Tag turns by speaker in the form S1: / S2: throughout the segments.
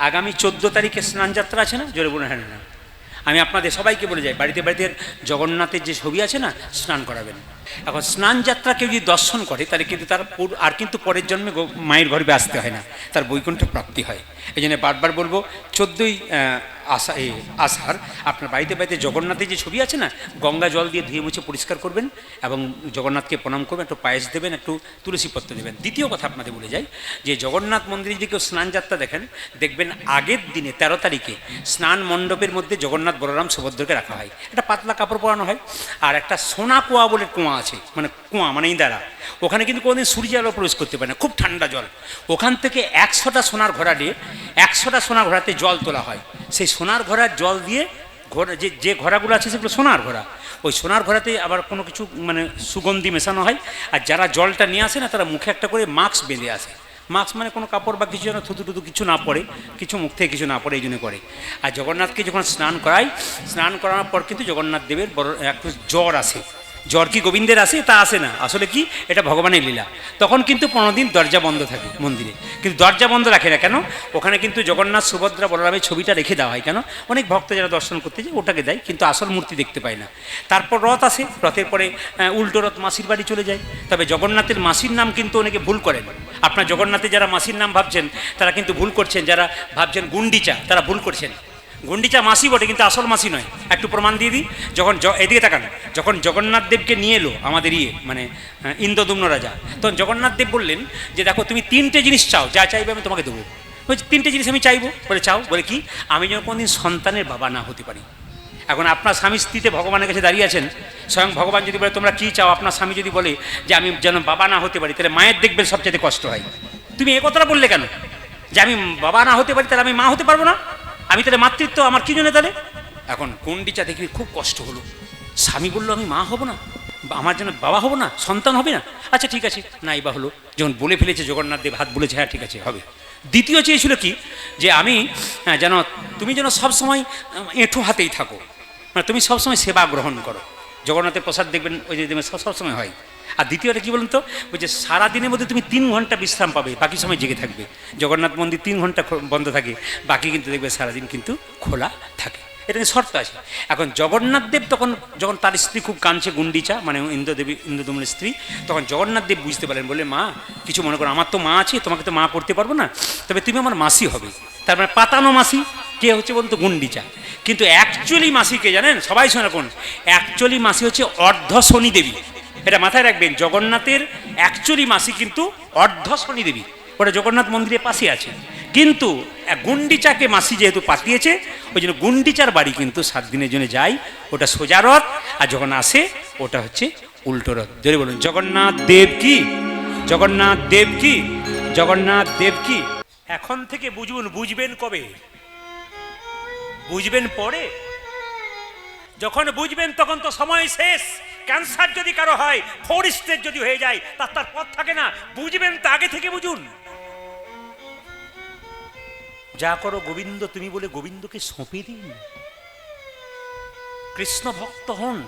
S1: আগামী 14 তারিখে স্নানযাত্রা আছে না? জোরে বলুন হ্যাঁ না। আমি আপনাদের সবাইকে বলে যাই, বাড়িতে বাড়িতে জগন্নাথের যে ছবি আছে না, স্নান করাবেন। এখন স্নান যাত্রা কেউ যদি দর্শন করে তাহলে কিন্তু তার আর কিন্তু পরের জন্মে মায়ের গর্ভে আসতে হয় না, তার বৈকুণ্ঠ প্রাপ্তি হয়। এই জন্য বারবার বলবো 14ই আষাঢ় আপনার বাড়িতে বাড়িতে জগন্নাথের যে ছবি আছে না, গঙ্গা জল দিয়ে ধুয়ে মুছে পরিষ্কার করবেন এবং জগন্নাথকে প্রণাম করবেন, একটু পায়েস দেবেন, একটু তুলসীপত্র দেবেন। দ্বিতীয় কথা আপনাদের বলে যাই যে জগন্নাথ মন্দিরে যদি কেউ স্নানযাত্রা দেখেন, দেখবেন আগের দিনে 13 তারিখে স্নান মণ্ডপের মধ্যে জগন্নাথ বলরাম সুভদ্রাকে রাখা হয়, একটা পাতলা কাপড় পরানো হয়, আর একটা সোনা কুয়া বলে কুয়া আছে, মানে কুয়া মানে ইঁদারা, ওখানে কিন্তু কোনোদিন সূর্য আলো প্রবেশ করতে পারে না, খুব ঠান্ডা জল। ওখান থেকে 100টা সোনার ঘোড়া দিয়ে 100টা সোনার ঘোড়াতে জল তোলা হয়। সেই সোনার ঘোড়ার জল দিয়ে ঘোড়া যে ঘোড়াগুলো আছে সেগুলো সোনার ঘোড়া, ওই সোনার ঘোড়াতে আবার কোনো কিছু মানে সুগন্ধি মেশানো হয়। আর যারা জলটা নিয়ে আসে না, তারা মুখে একটা করে মাস্ক বেঁধে আসে। মাস্ক মানে কোনো কাপড় বা কিছু যেন থুতু টুতু কিছু না পড়ে, কিছু মুখ থেকে কিছু না পড়ে, এই জন্য করে। আর জগন্নাথকে যখন স্নান করায়, স্নান করানোর পর কিন্তু জগন্নাথ দেবের বড় একটু জ্বর আসে। জ্বর কি গোবিন্দের আসে? তা আসে না, আসলে কি এটা ভগবানের লীলা। তখন কিন্তু 15 দিন দরজা বন্ধ থাকে মন্দিরে, কিন্তু দরজা বন্ধ রাখে না কেন? ওখানে কিন্তু জগন্নাথ সুভদ্রা বলরামের ছবিটা রেখে দেওয়া হয়। কেন? অনেক ভক্ত যারা দর্শন করতে যায় ওটাকে দেয়, কিন্তু আসল মূর্তি দেখতে পায় না। তারপর রথ আসে, রথের পরে উল্টো রথ মাসির বাড়ি চলে যায়। তবে জগন্নাথের মাসির নাম কিন্তু অনেকে ভুল করেন। আপনার জগন্নাথের যারা মাসির নাম ভাবছেন তারা কিন্তু ভুল করছেন, যারা ভাবছেন গুন্ডিচা তারা ভুল করছেন। গুন্ডিচা মাসি বটে, কিন্তু আসল মাসি নয়। একটু প্রমাণ দিয়ে দিই। যখন এদিকে তাকান, যখন জগন্নাথ দেবকে নিয়ে এলো আমাদের মানে ইন্দ্রদুম্ন রাজা, তখন জগন্নাথ দেব বললেন যে দেখো তুমি 3টে জিনিস চাও, যা চাইবে আমি তোমাকে দেবো। বলছি 3টে জিনিস আমি চাইবো। বলে চাও। বলে কি? আমি যেন কোনোদিন সন্তানের বাবা না হতে পারি। এখন আপনার স্বামী স্ত্রীতে ভগবানের কাছে দাঁড়িয়ে আছেন, স্বয়ং ভগবান যদি বলে তোমরা কী চাও, আপনার স্বামী যদি বলে যে আমি যেন বাবা না হতে পারি, তাহলে মায়ের দেখবেন সবচেয়ে কষ্ট হয়। তুমি এ কথাটা বললে কেন যে আমি বাবা না হতে পারি, তাহলে আমি মা হতে পারবো না? আমি তাহলে মাতৃত্ব আমার কি জন্য তাহলে? এখন গুন্ডিচা দেখি খুব কষ্ট হলো। স্বামী বললো আমি মা হব না, আমার জন্য বাবা হব না, সন্তান হবে না। আচ্ছা ঠিক আছে, না এবার হলো। যখন বলে ফেলেছে জগন্নাথ দেব, হাত বলেছে হ্যাঁ ঠিক আছে হবে। দ্বিতীয় চেয়েছিল কি? যে আমি যেন তুমি যেন সবসময় এঁঠো হাতেই থাকো, মানে তুমি সবসময় সেবা গ্রহণ করো। জগন্নাথের প্রসাদ দেখবেন ওই যে সবসময় হয়। আর দ্বিতীয়টা কী বলুন তো? ওই যে সারাদিনের মধ্যে তুমি 3 ঘন্টা বিশ্রাম পাবে, বাকি সময় জেগে থাকবে। জগন্নাথ মন্দির 3 ঘন্টা বন্ধ থাকে, বাকি কিন্তু দেখবে সারাদিন কিন্তু খোলা থাকে। এটা শর্ত আছে। এখন জগন্নাথ দেব তখন যখন তার স্ত্রী খুব কাঁদছে, গুন্ডিচা মানে ইন্দ্রদুম্নের স্ত্রী, তখন জগন্নাথ দেব বুঝতে পারলেন, বলে মা কিছু মনে করো, আমার তো মা আছে, তোমাকে তো মা করতে পারবো না, তবে তুমি আমার মাসি হবে। তার মানে পাতানো মাসি কে হচ্ছে বলতো? গুন্ডিচা। কিন্তু অ্যাকচুয়ালি মাসিকে জানেন? সবাই শোনা কোন? অ্যাকচুয়ালি মাসি হচ্ছে অর্ধ শনি দেবী। এটা মাথায় রাখবেন, জগন্নাথের অ্যাকচুয়ালি মাসি কিন্তু অর্ধ শনি দেবী। ওটা জগন্নাথ মন্দিরের পাশে আছে। কিন্তু গুন্ডিচাকে মাসি যেহেতু পাঠিয়েছে, ওই জন্য গুন্ডিচার বাড়ি কিন্তু 7 দিনের জন্য যায়। ওটা সোজা রথ, আর যখন আসে ওটা হচ্ছে উল্টো রথ। যদি বলুন জগন্নাথ দেব কি, জগন্নাথ দেব কি, জগন্নাথ দেব কি। এখন থেকে বুঝুন, বুঝবেন কবে? বুঝবেন পরে? যখন বুঝবেন তখন তো সময় শেষ। ক্যান্সার যদি কারো হয়, 4 স্টেজ যদি হয়ে যায়, তার পথ থাকে না। বুঝবেন তো আগে থেকে বুঝুন। যা করো গোবিন্দ তুমি বলে গোবিন্দকে সঁপে দিন। কৃষ্ণ ভক্ত হন।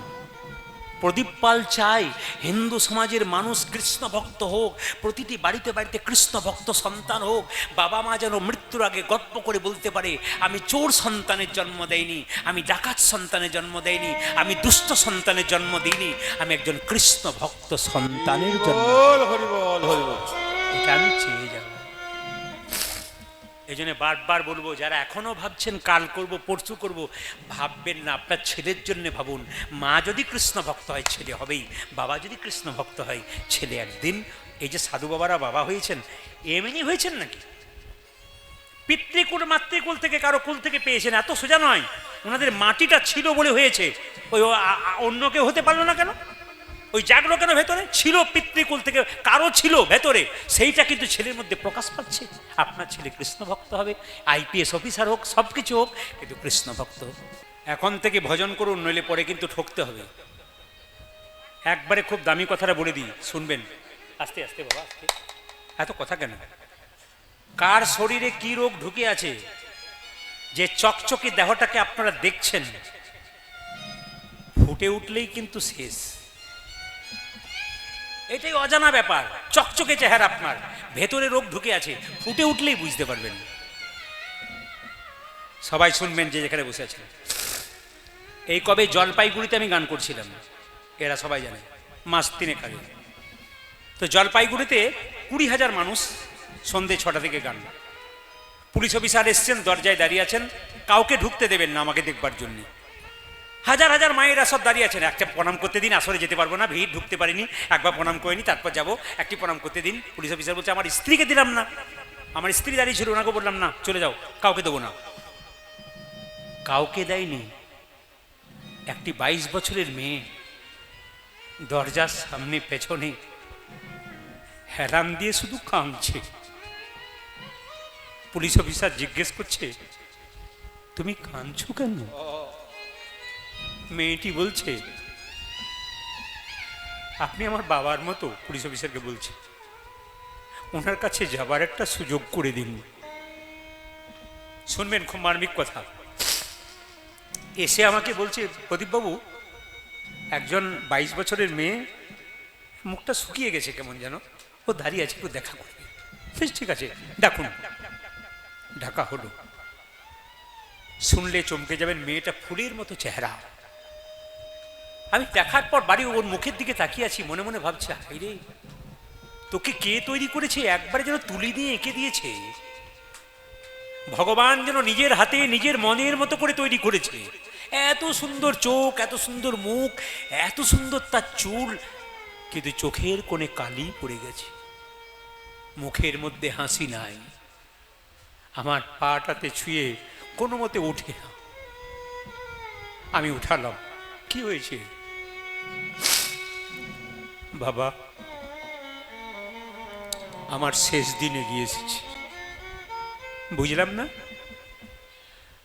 S1: প্রদীপ পাল চাই হিন্দু সমাজের মানুষ কৃষ্ণ ভক্ত হোক, প্রতিটি বাড়িতে বাড়িতে কৃষ্ণ ভক্ত সন্তান হোক। বাবা মা যেন মৃত্যুর আগে গল্প করে বলতে পারে আমি চোর সন্তানের জন্ম দেয়নি, আমি ডাকাত সন্তানের জন্ম দেয়নি, আমি দুষ্ট সন্তানের জন্ম দিইনি, আমি একজন কৃষ্ণ ভক্ত সন্তানের জন্ম। এটা আমি চেয়ে যাব। এই জন্য বারবার বলবো, যারা এখনো ভাবছেন কাল করব পরশু করব, ভাববেন না। আপনার ছেলের জন্য ভাবুন। মা যদি কৃষ্ণ ভক্ত হয় ছেলে হবেই, বাবা যদি কৃষ্ণ ভক্ত হয় ছেলে একদিন। এই যে সাধু বাবারা বাবা হয়েছেন, এমনি হয়েছেন নাকি? পিতৃকুল মাতৃকুল থেকে কারো কুল থেকে পেয়েছেন, এত সোজা নয়। ওনাদের মাটিটা ছিল বলে হয়েছে। ওই অন্য কেউ হতে পারলো না কেন? ওই জাগলো কেন? ভেতরে ছিল, পিতৃকুল থেকে কারো ছিল ভেতরে, সেইটা কিন্তু ছেলের মধ্যে প্রকাশ পাচ্ছে। আপনার ছেলে কৃষ্ণ ভক্ত হবে, IPS অফিসার হোক, সব কিছু হোক, কিন্তু কৃষ্ণ ভক্ত হোক। এখন থেকে ভজন করুন, নইলে পরে কিন্তু ঠকতে হবে। একবারে খুব দামি কথাটা বলে দিই, শুনবেন। আস্তে আস্তে বাবা, আস্তে। এত কথা কেন? কার শরীরে কি রোগ ঢুকে আছে, যে চকচকে দেহটাকে আপনারা দেখছেন, ফুটে উঠলেই কিন্তু শেষ। এটাই অজানা ব্যাপার। চকচকে চেহারা, আপনার ভেতরে রোগ ঢুকে আছে, ফুটে উঠলেই বুঝতে পারবেন। সবাই শুনবেন যে যেখানে বসে আছেন। এই কবে জলপাইগুড়িতে আমি গান করছিলাম, এরা সবাই জানে, মাস 3 আগে। তো জলপাইগুড়িতে 20,000 মানুষ, সন্ধে 6টা থেকে গান। পুলিশ অফিসার এসছেন, দরজায় দাঁড়িয়ে আছেন, কাউকে ঢুকতে দেবেন না আমাকে দেখবার জন্য। হাজার হাজার মায়েরা সব দাঁড়িয়ে আছেন, একটা প্রণাম করতে দিন, আসলে যেতে পারবো না, ভিড়, ঢুকতে পারিনি, একবার প্রণাম করে নি, তারপর যাবো, একটি প্রণাম করতে দিন। পুলিশ অফিসার বলছে আমার স্ত্রীকে দিলাম না, আমার স্ত্রী দাঁড়িয়ে ছিল, ওনাকে বললাম না চলে যাও, কাউকে দেবো না। কাউকে দেয়নি। একটি 22 বছরের মেয়ে দরজার সামনে পেছনে হেলান দিয়ে শুধু কাঁদছে। পুলিশ অফিসার জিজ্ঞেস করছে তুমি কাঁদছো কেন? মেয়েটি বলছে আপনি আমার বাবার মতো। পুলিশ অফিসারকে বলছে ওনার কাছে যাবার একটা সুযোগ করে দিন। শুনবেন, খুব মার্মিক কথা। এসে আমাকে বলছে প্রদীপবাবু, একজন 22 বছরের মেয়ে, মুখটা শুকিয়ে গেছে কেমন যেন, ও দাঁড়িয়ে আছে, একটু দেখা করবে। বেশ ঠিক আছে, ডাকুন। ঢাকা হলো। শুনলে চমকে যাবেন, মেয়েটা ফুলের মতো চেহারা। আমি দেখার পর বাড়ি ওর মুখের দিকে তাকিয়ে আছি, মনে মনে ভাবছি হাই রে, তোকে কে তৈরি করেছে, একবারে যেন তুলি দিয়ে এঁকে দিয়েছে। ভগবান যেন নিজের হাতে নিজের মনের মতো করে তৈরি করেছে। এত সুন্দর চোখ, এত সুন্দর মুখ, এত সুন্দর তার চুল, কিন্তু চোখের কোণে কালি পড়ে গেছে, মুখের মধ্যে হাসি নাই। আমার পাটাতে ছুঁয়ে কোনো মতে ওঠে না। আমি উঠালাম, কি হয়েছে? বাবা, আমার শেষ দিন এগিয়ে এসেছে, বুঝলাম না,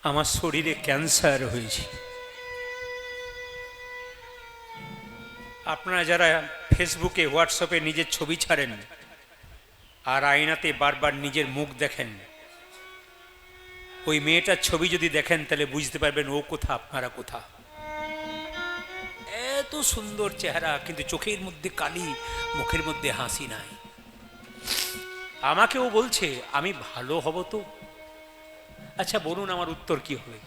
S1: আমার শরীরে ক্যান্সার হয়েছে। আপনারা যারা ফেসবুকে, হোয়াটসঅ্যাপে নিজের ছবি ছাড়েন আর আয়নাতে বারবার নিজের মুখ দেখেন, ওই মেয়েটার ছবি যদি দেখেন তাহলে বুঝতে পারবেন ও কোথা, আপনারা কোথা। এত সুন্দর চেহারা, কিন্তু চোখের মধ্যে কালি, মুখের মধ্যে হাসি নাই। আমাকেও বলছে আমি ভালো হব তো? আচ্ছা বলুন, আমার উত্তর কি হবে?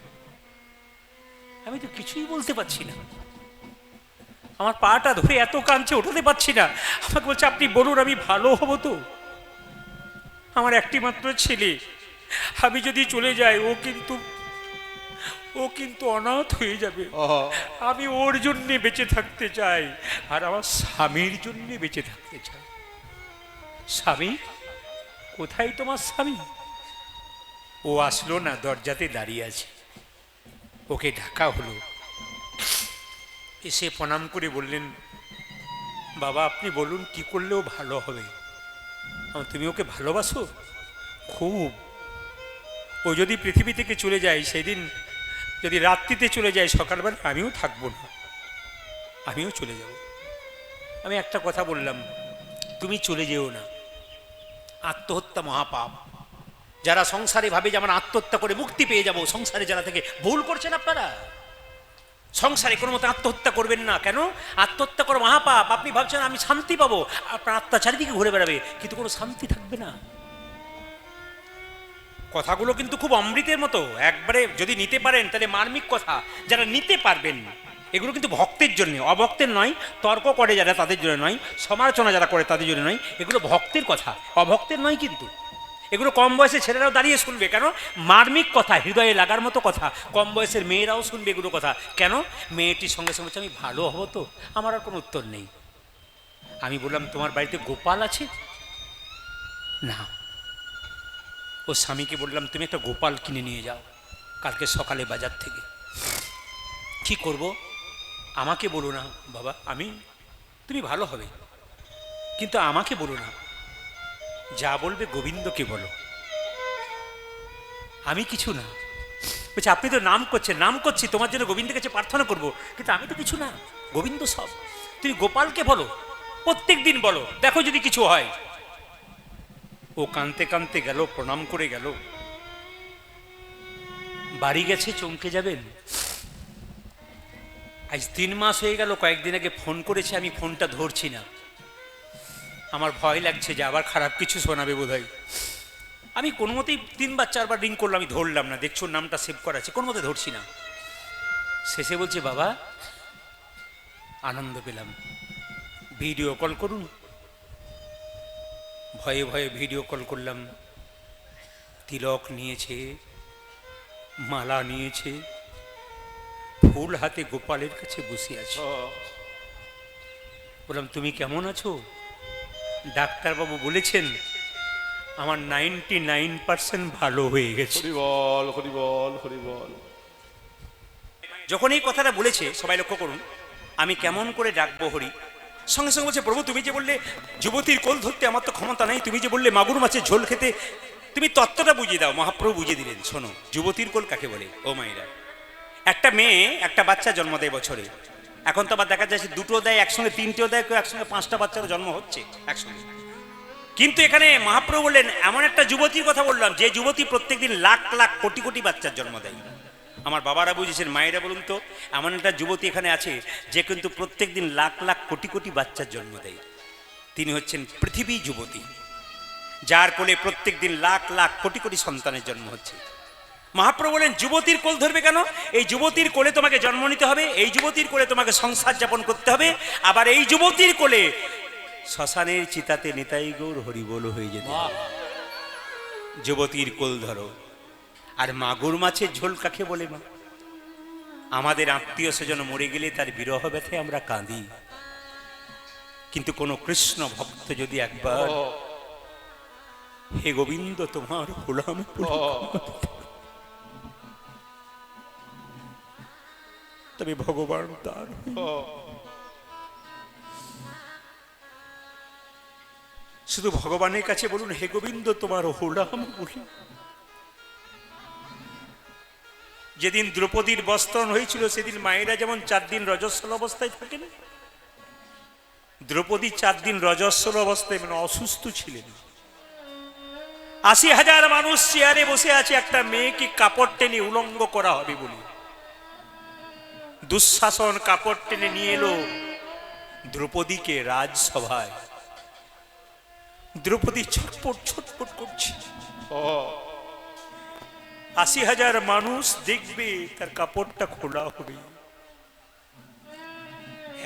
S1: আমি তো কিছুই বলতে পারছি না। আমার পাটা ধরে এত কাঁদছে, ওঠাতে পারছি না। আমাকে বলছে আপনি বলুন আমি ভালো হব তো? আমার একটি মাত্র ছেলে, আমি যদি চলে যাই ও কিন্তু অনাথ হয়ে যাবে। আমি ওর জন্য বেঁচে থাকতে চাই, আর আমার স্বামীর জন্য বেঁচে থাকতে চাই। স্বামী কোথায়? তোমার স্বামী? ও আসলো না, দরজাতে দাঁড়িয়ে আছে। ওকে ঢাকা হলো। এসে প্রণাম করে বললেন বাবা আপনি বলুন কি করলেও ভালো হবে? তুমি ওকে ভালোবাসো খুব। ও যদি পৃথিবী থেকে চলে যায়, সেদিন যদি রাত্রিতে চলে যায়, সকালবেলা আমিও থাকবো না, আমিও চলে যাব। আমি একটা কথা বললাম, তুমি চলে যেও না, আত্মহত্যা মহাপাপ। যারা সংসারে ভাবে যে আমরা আত্মহত্যা করে মুক্তি পেয়ে যাব, সংসারে যারা থেকে ভুল করছেন আপনারা। সংসারে কোনো মতো আত্মহত্যা করবেন না। কেন? আত্মহত্যা করা মহাপাপ। আপনি ভাবছেন আমি শান্তি পাবো, আপনার আত্মা চারিদিকে ঘুরে বেড়াবে, কিন্তু কোনো শান্তি থাকবে না। কথাগুলো কিন্তু খুব অমৃতের মতো, একবারে যদি নিতে পারেন তাহলে মার্মিক কথা। যারা নিতে পারবেন, এগুলো কিন্তু ভক্তের জন্য, অভক্তের নয়। তর্ক করে যারা তাদের জন্য নয়, সমালোচনা যারা করে তাদের জন্য নয়, এগুলো ভক্তের কথা, অভক্তের নয়। কিন্তু এগুলো কম বয়সে ছেলেরাও দাঁড়িয়ে শুনবে। কেন? মার্মিক কথা, হৃদয়ে লাগার মতো কথা। কম বয়সের মেয়েরাও শুনবে এগুলো কথা। কেন? মেয়েটির সঙ্গে সঙ্গে আমি ভালো হব তো। আমার আর কোনো উত্তর নেই। আমি বললাম তোমার বাড়িতে গোপাল আছে? না। ও স্বামীকে বললাম তুমি একটা গোপাল কিনে নিয়ে যাও কালকে সকালে বাজার থেকে। কি করব? আমাকে বলো না বাবা, তুমি ভালো হবে, কিন্তু আমাকে বলো না, যা বলবে গোবিন্দকে বলো, আমি কিছু না। বলছে আপনি তো নাম করছেন। নাম করছি, তোমার জন্য গোবিন্দের কাছে প্রার্থনা করব, কিন্তু আমি তো কিছু না, গোবিন্দ সব। তুমি গোপালকে বলো, প্রত্যেক দিন বলো, দেখো যদি কিছু হয়। ও কাঁদতে কাঁদতে গেল, প্রণাম করে গেল। বাড়ি গেছে, চমকে যাবেন। আজ 3 মাস হয়ে গেল। কয়েকদিন আগে ফোন করেছে, আমি ফোনটা ধরছি না। আমার ভয় লাগছে যে আবার খারাপ কিছু শোনাবে বোধহয়। আমি কোনো মতেই 3 বার 4 বার রিং করলাম, আমি ধরলাম না, দেখছো নামটা সেভ করা আছে, কোনো মতে ধরছি না। শেষে বলছে বাবা আনন্দ পেলাম, ভিডিও কল করুন। ভয়ে ভয়ে ভিডিও কল করলাম। তিলক নিয়েছে, মালা নিয়েছে, ফুল হাতে গোপালের কাছে বসে আছে। বললাম তুমি কেমন আছো? ডাক্তারবাবু বলেছেন আমার 99% ভালো হয়ে গেছে।
S2: হরি বল, হরি বল, হরি বল।
S1: যখন এই কথাটা বলেছে সবাই লক্ষ্য করুন, আমি কেমন করে ডাকবো হরি, সঙ্গে সঙ্গে বলছে প্রভু তুমি যে বললে যুবতীর কোল ধরতে আমার তো ক্ষমতা নেই, তুমি যে বললে মাগুর মাছের ঝোল খেতে, তুমি তত্ত্বটা বুঝিয়ে দাও। মহাপ্রভু বুঝিয়ে দিলেন, শোনো যুবতীর কোল কাকে বলে। ও মাইরা, একটা মেয়ে একটা বাচ্চা জন্ম দেয় বছরে, এখন তো আবার দেখা যাচ্ছে দুটো দেয় একসঙ্গে, তিনটেও দেয়, কেউ একসঙ্গে 5টা বাচ্চারও জন্ম হচ্ছে একসঙ্গে। কিন্তু এখানে মহাপ্রভু বললেন এমন একটা যুবতীর কথা বললাম যে যুবতী প্রত্যেকদিন লাখ লাখ কোটি কোটি বাচ্চার জন্ম দেয়। আমার বাবারা বুঝেছেন, মায়েরা বলুন তো, এমন একটা যুবতী এখানে আছে যে কিন্তু প্রত্যেকদিন লাখ লাখ কোটি কোটি বাচ্চার জন্ম দেয়। তিনি হচ্ছেন পৃথিবী যুবতী, যার কোলে প্রত্যেকদিন লাখ লাখ কোটি কোটি সন্তানের জন্ম হচ্ছে। মহাপ্রভু বলেন যুবতীর কোল ধরবে কেন? এই যুবতীর কোলে তোমাকে জন্ম নিতে হবে, এই যুবতীর কোলে তোমাকে সংসার যাপন করতে হবে, আবার এই যুবতীর কোলে শ্মশানের চিতাতে নিতাই গৌর হরিবোল হয়ে যেতে হবে। যুবতীর কোল ধরো। আর মাগুর মাছের ঝোল কাকে বলে? মা, আমাদের আত্মীয় স্বজন মরে গেলে তার বিরহ ব্যথায় আমরা কাঁদি, কিন্তু কোন কৃষ্ণ ভক্ত যদি একবার হে গোবিন্দ তোমার গোলাম তবে ভগবান তার শুধু ভগবানের কাছে বলুন হে গোবিন্দ তোমার হোলাম বলি। যেদিন দ্রৌপদীর বস্ত্রণ হয়েছিল সেদিন মায়েরা যেমন 4 দিন রজস্বল অবস্থায় থাকেন, দ্রৌপদী 4 দিন রজস্বল অবস্থায় মানে অসুস্থ ছিলেন। 80,000 মানুষ চেয়ারে বসে আছে, একটা মেয়েকে কাপড় টেনে উলঙ্গ করা হবে বলে দুঃশাসন কাপড় টেনে নিয়ে এলো দ্রৌপদীকে রাজসভায়। দ্রৌপদী ছটপট ছটপট করছে। 80,000 মানুষ দেখবে, তার কাপড়টা খোলা হবে।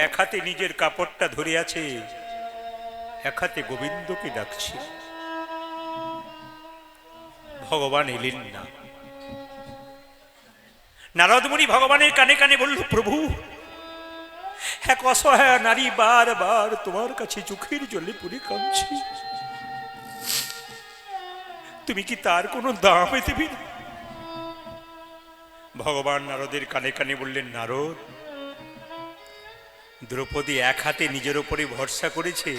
S1: এক হাতে নিজের কাপড়টা ধরে আছে, এক হাতে গোবিন্দকে ডাকছে। ভগবান এলেন না। নারদমুনি ভগবানের কানে কানে বলল প্রভু, এক অসহায় নারী বারবার তোমার কাছে চোখের জলে পড়ে কাঁদছে, তুমি কি তার কোনো দাম দেবে? ভগবান নারদের কানে কানে বললেন, নারদ, দ্রৌপদী এক হাতে নিজের ওপরে ভরসা করেছে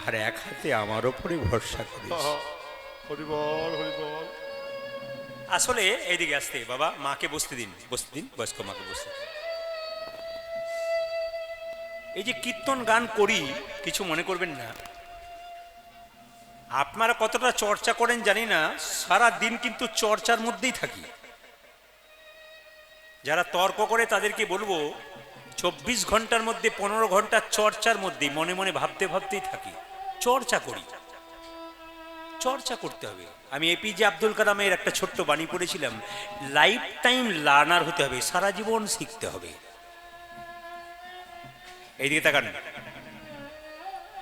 S1: আর এক হাতে আমার ওপরে ভরসা করেছে। আসলে এইদিকে আসতে বাবা, মাকে বসতে দিন, বসতে দিন, বয়স্ক মাকে বসতে দিন। এই যে কীর্তন গান করি, কিছু মনে করবেন না, আপনারা কতটা চর্চা করেন জানি না, সারা দিন কিন্তু চর্চার মধ্যেই থাকি। যারা তর্ক করে তাদেরকে বলবো 24 ঘন্টার মধ্যে 15 ঘন্টা চর্চার মধ্যেই মনে মনে ভাবতে ভাবতেই থাকি। চর্চা করি, চর্চা করতে হবে। আমি এপিজে আব্দুল কালামের একটা ছোট্ট বাণী পড়েছিলাম, লাইফ টাইম লার্নার হতে হবে, সারা জীবন শিখতে হবে। এইদিকে তাকান,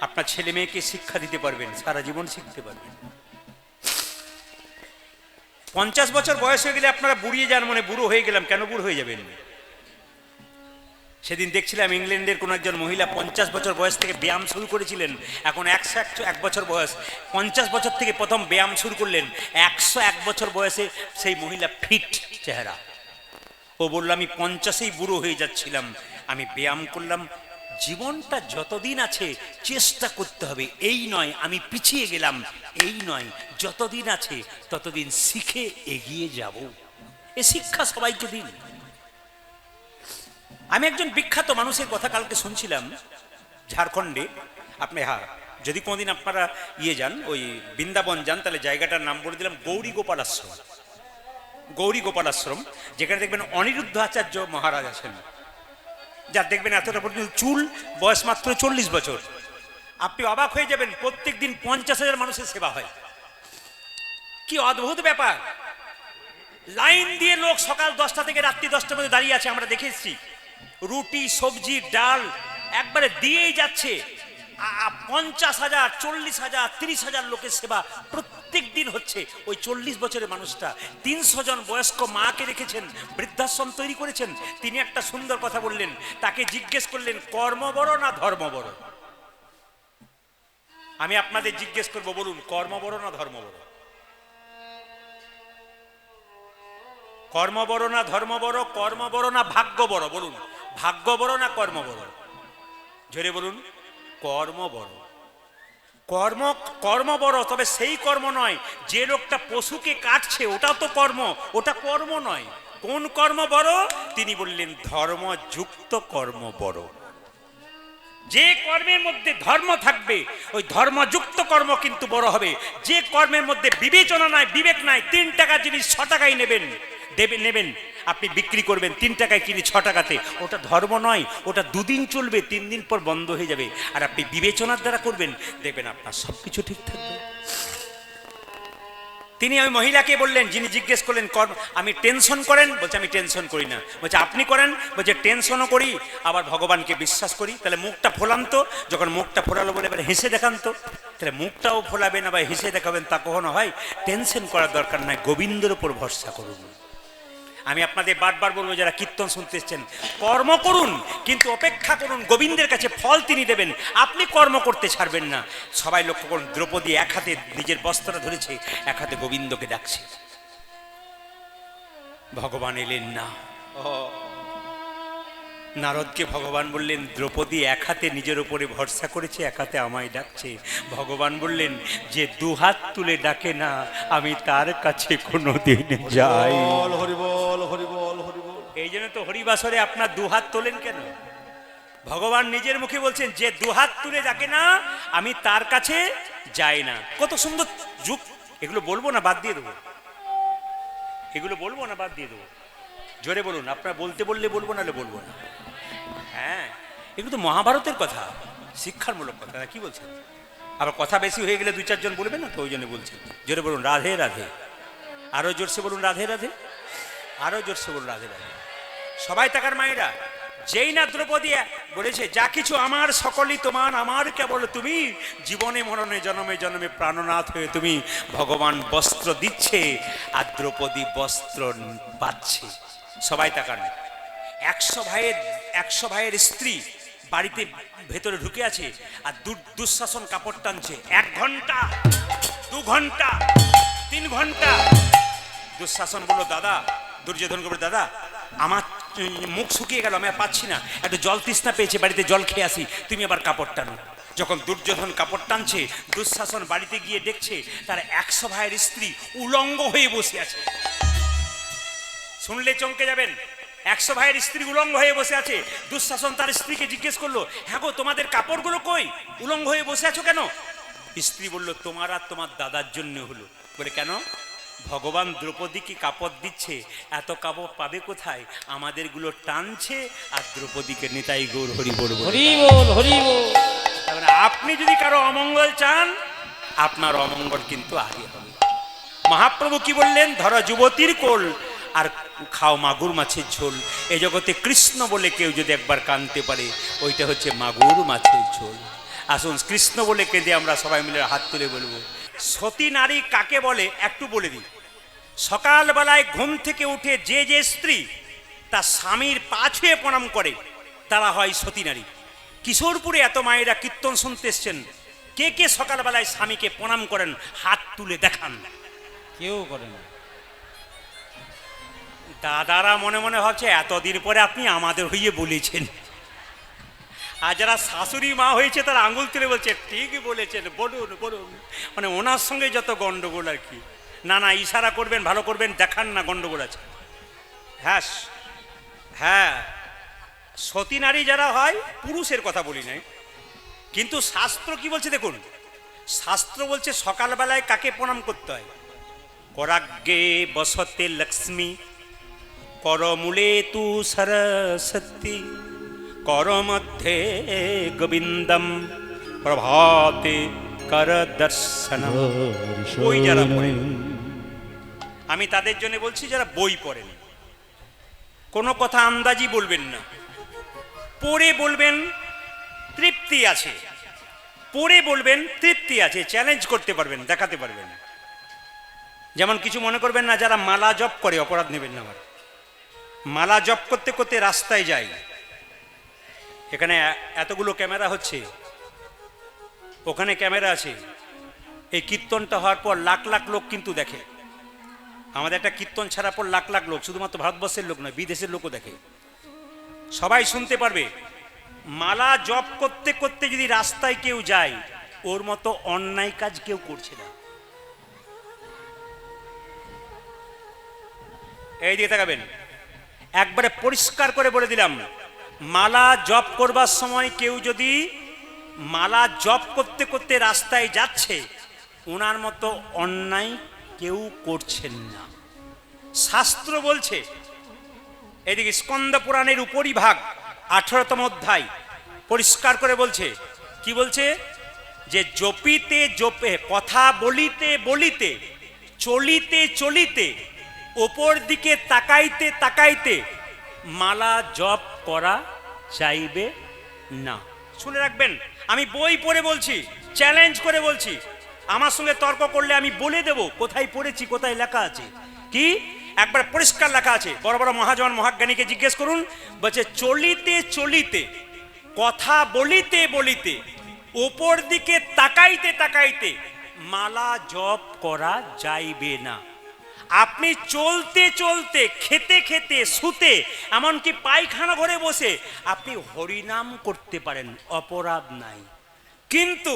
S1: আপনার ছেলে মেয়েকে শিক্ষা দিতে পারবেন, সারা জীবন শিখতে পারবেন। 50 বছর বয়স হয়ে গেলে আপনারা বুড়িয়ে যান, মানে বুড়ো হয়ে গেলাম, কেন বুড়ো হয়ে যাবেন? সেদিন দেখছিলাম ইংল্যান্ডের কোন একজন মহিলা 50 বছর বয়স থেকে ব্যায়াম শুরু করেছিলেন, এখন 101 বছর বয়স, 50 বছর থেকে প্রথম ব্যায়াম শুরু করলেন, 101 বছর বয়সে সেই মহিলা ফিট চেহারা। ও বলল আমি 50-এই বুড়ো হয়ে যাচ্ছিলাম, আমি ব্যায়াম করলাম। জীবনটা যতদিন আছে চেষ্টা করতে হবে, এই নয় আমি পিছিয়ে গেলাম, এই নয়, যতদিন আছে ততদিন শিখে এগিয়ে যাব। এ শিক্ষা সবাইকে দিন। আমি একজন বিখ্যাত মানুষের কথা কালকে শুনছিলাম ঝাড়খণ্ডে। আপনি যদি কোনোদিন আপনারা যান, ওই বৃন্দাবন যান, তাহলে জায়গাটার নাম বলে দিলাম গৌরী গোপাল আশ্রম। গৌরী গোপাল আশ্রম, যেখানে দেখবেন অনিরুদ্ধ আচার্য মহারাজ আছেন, যার দেখবেন এতটা পর্যন্ত চুল, বয়স মাত্র 40 বছর। আপনি অবাক হয়ে যাবেন, প্রত্যেক দিন 50,000 মানুষের সেবা হয়। কি অদ্ভুত ব্যাপার, লাইন দিয়ে লোক সকাল 10টা থেকে রাত্রি 10টার মধ্যে দাঁড়িয়ে আছে, আমরা দেখে এসেছি। রুটি, সবজি, ডাল একবারে দিয়েই যাচ্ছে। 50,000, 40,000, 30,000 লোকের সেবা প্রত্যেক দিন হচ্ছে। ওই 40 বছরের মানুষটা 300 জন বয়স্ক মাকে রেখেছেন, বৃদ্ধাশ্রম তৈরি করেছেন। তিনি একটা সুন্দর কথা বললেন, তাকে জিজ্ঞেস করলেন কর্ম বড় না ধর্ম বড়? আমি আপনাদের জিজ্ঞেস করবো, বলুন কর্ম বড় না ধর্ম বড়? কর্ম বড় না ধর্ম বড়? কর্ম বড় না ভাগ্য বড়? বলুন, ভাগ্য বড় না কর্ম বড়? জোরে বলুন। কর্ম বড়। কর্ম বড়, তবে সেই কর্ম নয় যে লোকটা পশুকে কাটছে, ওটাও তো কর্ম, ওটা কর্ম নয়। কোন কর্ম বড়? তিনি বললেন ধর্মযুক্ত কর্ম বড়। যে কর্মের মধ্যে ধর্ম থাকবে ওই ধর্মযুক্ত কর্ম কিন্তু বড় হবে। যে কর্মের মধ্যে বিবেচনা নাই, বিবেক নাই, 3 টাকা জিনিস 6 টাকায় নেবেন, নেবেন আপনি, বিক্রি করবেন 3 টাকায় কিনে 6 টাকাতে, ওটা ধর্ম নয়। ওটা 2 দিন চলবে, 3 দিন পর বন্ধ হয়ে যাবে। আর আপনি বিবেচনার দ্বারা করবেন, দেখবেন আপনার সবকিছু ঠিক থাকবে। তিনি ওই মহিলাকে বললেন, যিনি জিজ্ঞেস করলেন আমি টেনশন করেন? বলছে আমি টেনশন করি না। বলছে আপনি করেন? বলছে টেনশনও করি, আবার ভগবানকে বিশ্বাস করি। তাহলে মুখটা ফোলান তো। যখন মুখটা ফোলালো বলে এবার হেসে দেখান তো। তাহলে মুখটাও ফোলাবেন আবার হেসে দেখাবেন, তা কখনো হয়? টেনশন করার দরকার নাই, গোবিন্দের উপর ভরসা করুন। আমি আপনাদের বারবার বলবো, যারা কীর্তন শুনতে এসছেন, কর্ম করুন, কিন্তু অপেক্ষা করুন, গোবিন্দের কাছে ফল তিনি দেবেন। আপনি কর্ম করতে ছাড়বেন না। সবাই লক্ষ্য করুন, দ্রৌপদী এক হাতে নিজের বস্ত্রটা ধরেছে, এক হাতে গোবিন্দকে ডাকছে। ভগবান এলেন না। নারদকে ভগবান বললেন, দ্রৌপদী এক হাতে নিজের উপরে ভরসা করেছে, এক হাতে আমায় ডাকছে। ভগবান বললেন, যে 2 হাত তুলে ডাকে না, আমি তার কাছে কোনোদিন যাই।
S2: হরি বল, হরি বল, হরি বল।
S1: এই জন্য তো হরিবাসরে আপনার 2 হাত তোলেন কেন? ভগবান নিজের মুখে বলছেন, যে 2 হাত তুলে ডাকে না, আমি তার কাছে যাই না। কত সুন্দর যুগ। এগুলো বলবো না বাদ দিয়ে দেবো? এগুলো বলবো না বাদ দিয়ে দেবো? জোরে বলুন। আপনারা বলতে বললে বলবো, নাহলে বলবো না। হ্যাঁ, এগুলো তো মহাভারতের কথা, শিক্ষামূলক কথা। কি বলছেন? আবার কথা বেশি হয়ে গেলে 2-4 জন বলবেন না তো, ওই জন্য বলছেন। জোরে বলুন রাধে রাধে। আরো জোরসে বলুন রাধে রাধে। আরো জোরসে বলুন রাধে রাধে। সবাই তাকার মায়েরা, যেই না দ্রৌপদী বলেছে, যা কিছু আমার সকলই তোমার, আমার কেবল তুমি, জীবনে মরণে জন্মে জন্মে প্রাণনাথ হয়ে তুমি। ভগবান বস্ত্র দিচ্ছে আর দ্রৌপদী বস্ত্র পাচ্ছে। সবাই তাকান। 100 ভাইয়ের স্ত্রী বাড়িতে ভেতরে ঢুকে আছে, আর দুঃশাসন কাপড় টানছে। 1 ঘন্টা, 2 ঘন্টা, 3 ঘন্টা। দুঃশাসন বললো, দাদা, দুর্যোধনকে বলল, দাদা আমার মুখ শুকিয়ে গেল, আমি আর পাচ্ছি না, একটু জল তৃষ্ণা পেয়েছে, বাড়িতে জল খেয়ে আসি, তুমি আবার কাপড় টানো। যখন দুর্যোধন কাপড় টানছে, দুঃশাসন বাড়িতে গিয়ে দেখছে তার 100 ভাইয়ের স্ত্রী উলঙ্গ হয়ে বসে আছে। শুনলে চমকে যাবেন। 100 ভাইয়ের স্ত্রী উলঙ্গ হয়ে বসে আছে। দুঃশাসন তার স্ত্রীকে জিজ্ঞেস করলো, হ্যাঁ গো, তোমাদের কাপড়গুলো কই? উলঙ্গ হয়ে বসে আছো কেন? স্ত্রী বলল, তোমার আর তোমার দাদার জন্য হলো। বলে কেন? ভগবান দ্রৌপদীকে কাপড় দিচ্ছে, এত কাপড় পাবে কোথায়? আমাদেরগুলো টানছে আর দ্রৌপদীকে নিতাই গৌর হরি বল, হরি বল, হরি বল। আপনি যদি কারো অমঙ্গল চান, আপনার অমঙ্গল কিন্তু আগে হবে। মহাপ্রভু কি বললেন? ধরো যুবতীর কোল আর খাও মাগুর মাছের ঝোল। এই জগতে কৃষ্ণ বলে কেউ যদি একবার কাঁদতে পারে, ওইটা হচ্ছে মাগুর মাছের ঝোল। আসুন কৃষ্ণ বলে কেঁদে আমরা সবাই মিলে হাত তুলে বলবো। সতী নারী কাকে বলে একটু বলে দিই। সকালবেলায় ঘুম থেকে উঠে যে স্ত্রী তার স্বামীর পা ছুঁয়ে প্রণাম করে, তারা হয় সতী নারী। কিশোরপুরে এত মায়েরা কীর্তন শুনতে এসছেন, কে কে সকালবেলায় স্বামীকে প্রণাম করেন? হাত তুলে দেখান।
S3: কেউ করে না।
S1: দাদারা মনে মনে ভাবছে, এতদিন পরে আপনি আমাদের হইয়ে বলেছেন। আর যারা শাশুড়ি মা হয়েছে তারা আঙুল তুলে বলছে, ঠিকই বলেছেন, বলুন বলুন। মানে ওনার সঙ্গে যত গন্ডগোল আর কি। না না, ইশারা করবেন, ভালো করবেন, দেখান না গন্ডগোল আছে। হ্যাঁ হ্যাঁ, সতী নারী যারা হয়, পুরুষের কথা বলি নাই, কিন্তু শাস্ত্র কি বলছে দেখুন। শাস্ত্র বলছে সকালবেলায় কাকে প্রণাম করতে হয়? করাগ্গে বসতে লক্ষ্মী, করমূলে তু সরস্বতী, কর মধ্যে গোবিন্দম, প্রভাতে কর দর্শনম। ওই যারা পড়ে আমি তাদের জন্য বলছি যারা বই পড়েন। কোনো কথা আন্দাজি বলবেন না, পড়ে বলবেন তৃপ্তি আছে, পড়ে বলবেন তৃপ্তি আছে, চ্যালেঞ্জ করতে পারবেন, দেখাতে পারবেন। যেমন কিছু মনে করবেন না, যারা মালা জপ করে অপরাধ নেবেন না। আবার মালা জপ করতে করতে রাস্তায় যাই, এখানে এতগুলো ক্যামেরা হচ্ছে, ওখানে ক্যামেরা আছে, এই কীর্তনটা হওয়ার পর লাখ লাখ লোক কিন্তু দেখে। আমাদের একটা কীর্তন ছাড়া পর লাখ লাখ লোক, শুধুমাত্র ভারতবর্ষের লোক নয়, বিদেশের লোকও দেখে, সবাই শুনতে পারবে। মালা জপ করতে করতে যদি রাস্তায় কেউ যায়, ওর মতো অন্যায় কাজ কেউ করছে না। এই দিকে তাকাবেন, একবারে পরিষ্কার করে বলে দিলাম, মালা জপ করবার সময় কেউ যদি মালা জপ করতে করতে রাস্তায় যাচ্ছে, ওনার মতো অন্যায় কেউ করছেন না। শাস্ত্র বলছে, এদিকে স্কন্দ পুরাণের উপরিভাগ 18তম অধ্যায় পরিষ্কার করে বলছে, কি বলছে, যে জপিতে জপে, কথা বলিতে বলিতে, চলিতে চলিতে, ওপর দিকে তাকাইতে তাকাইতে মালা জপ করা চাইবে না। শুনে রাখবেন, আমি বই পড়ে বলছি, চ্যালেঞ্জ করে বলছি, আমার সঙ্গে তর্ক করলে আমি বলে দেব কোথায় পড়েছি, কোথায় লেখা আছে। কি একবার পরিষ্কার লেখা আছে, বড় বড় মহাজন মহাজ্ঞানীকে জিজ্ঞেস করুন, বলছে চলিতে চলিতে, কথা বলিতে বলিতে, ওপর দিকে তাকাইতে তাকাইতে মালা জপ করা যাইবে না। আপনি চলতে চলতে, খেতে খেতে, শুতে, এমনকি পায়খানা ঘরে বসে আপনি হরিনাম করতে পারেন, অপরাধ নাই। কিন্তু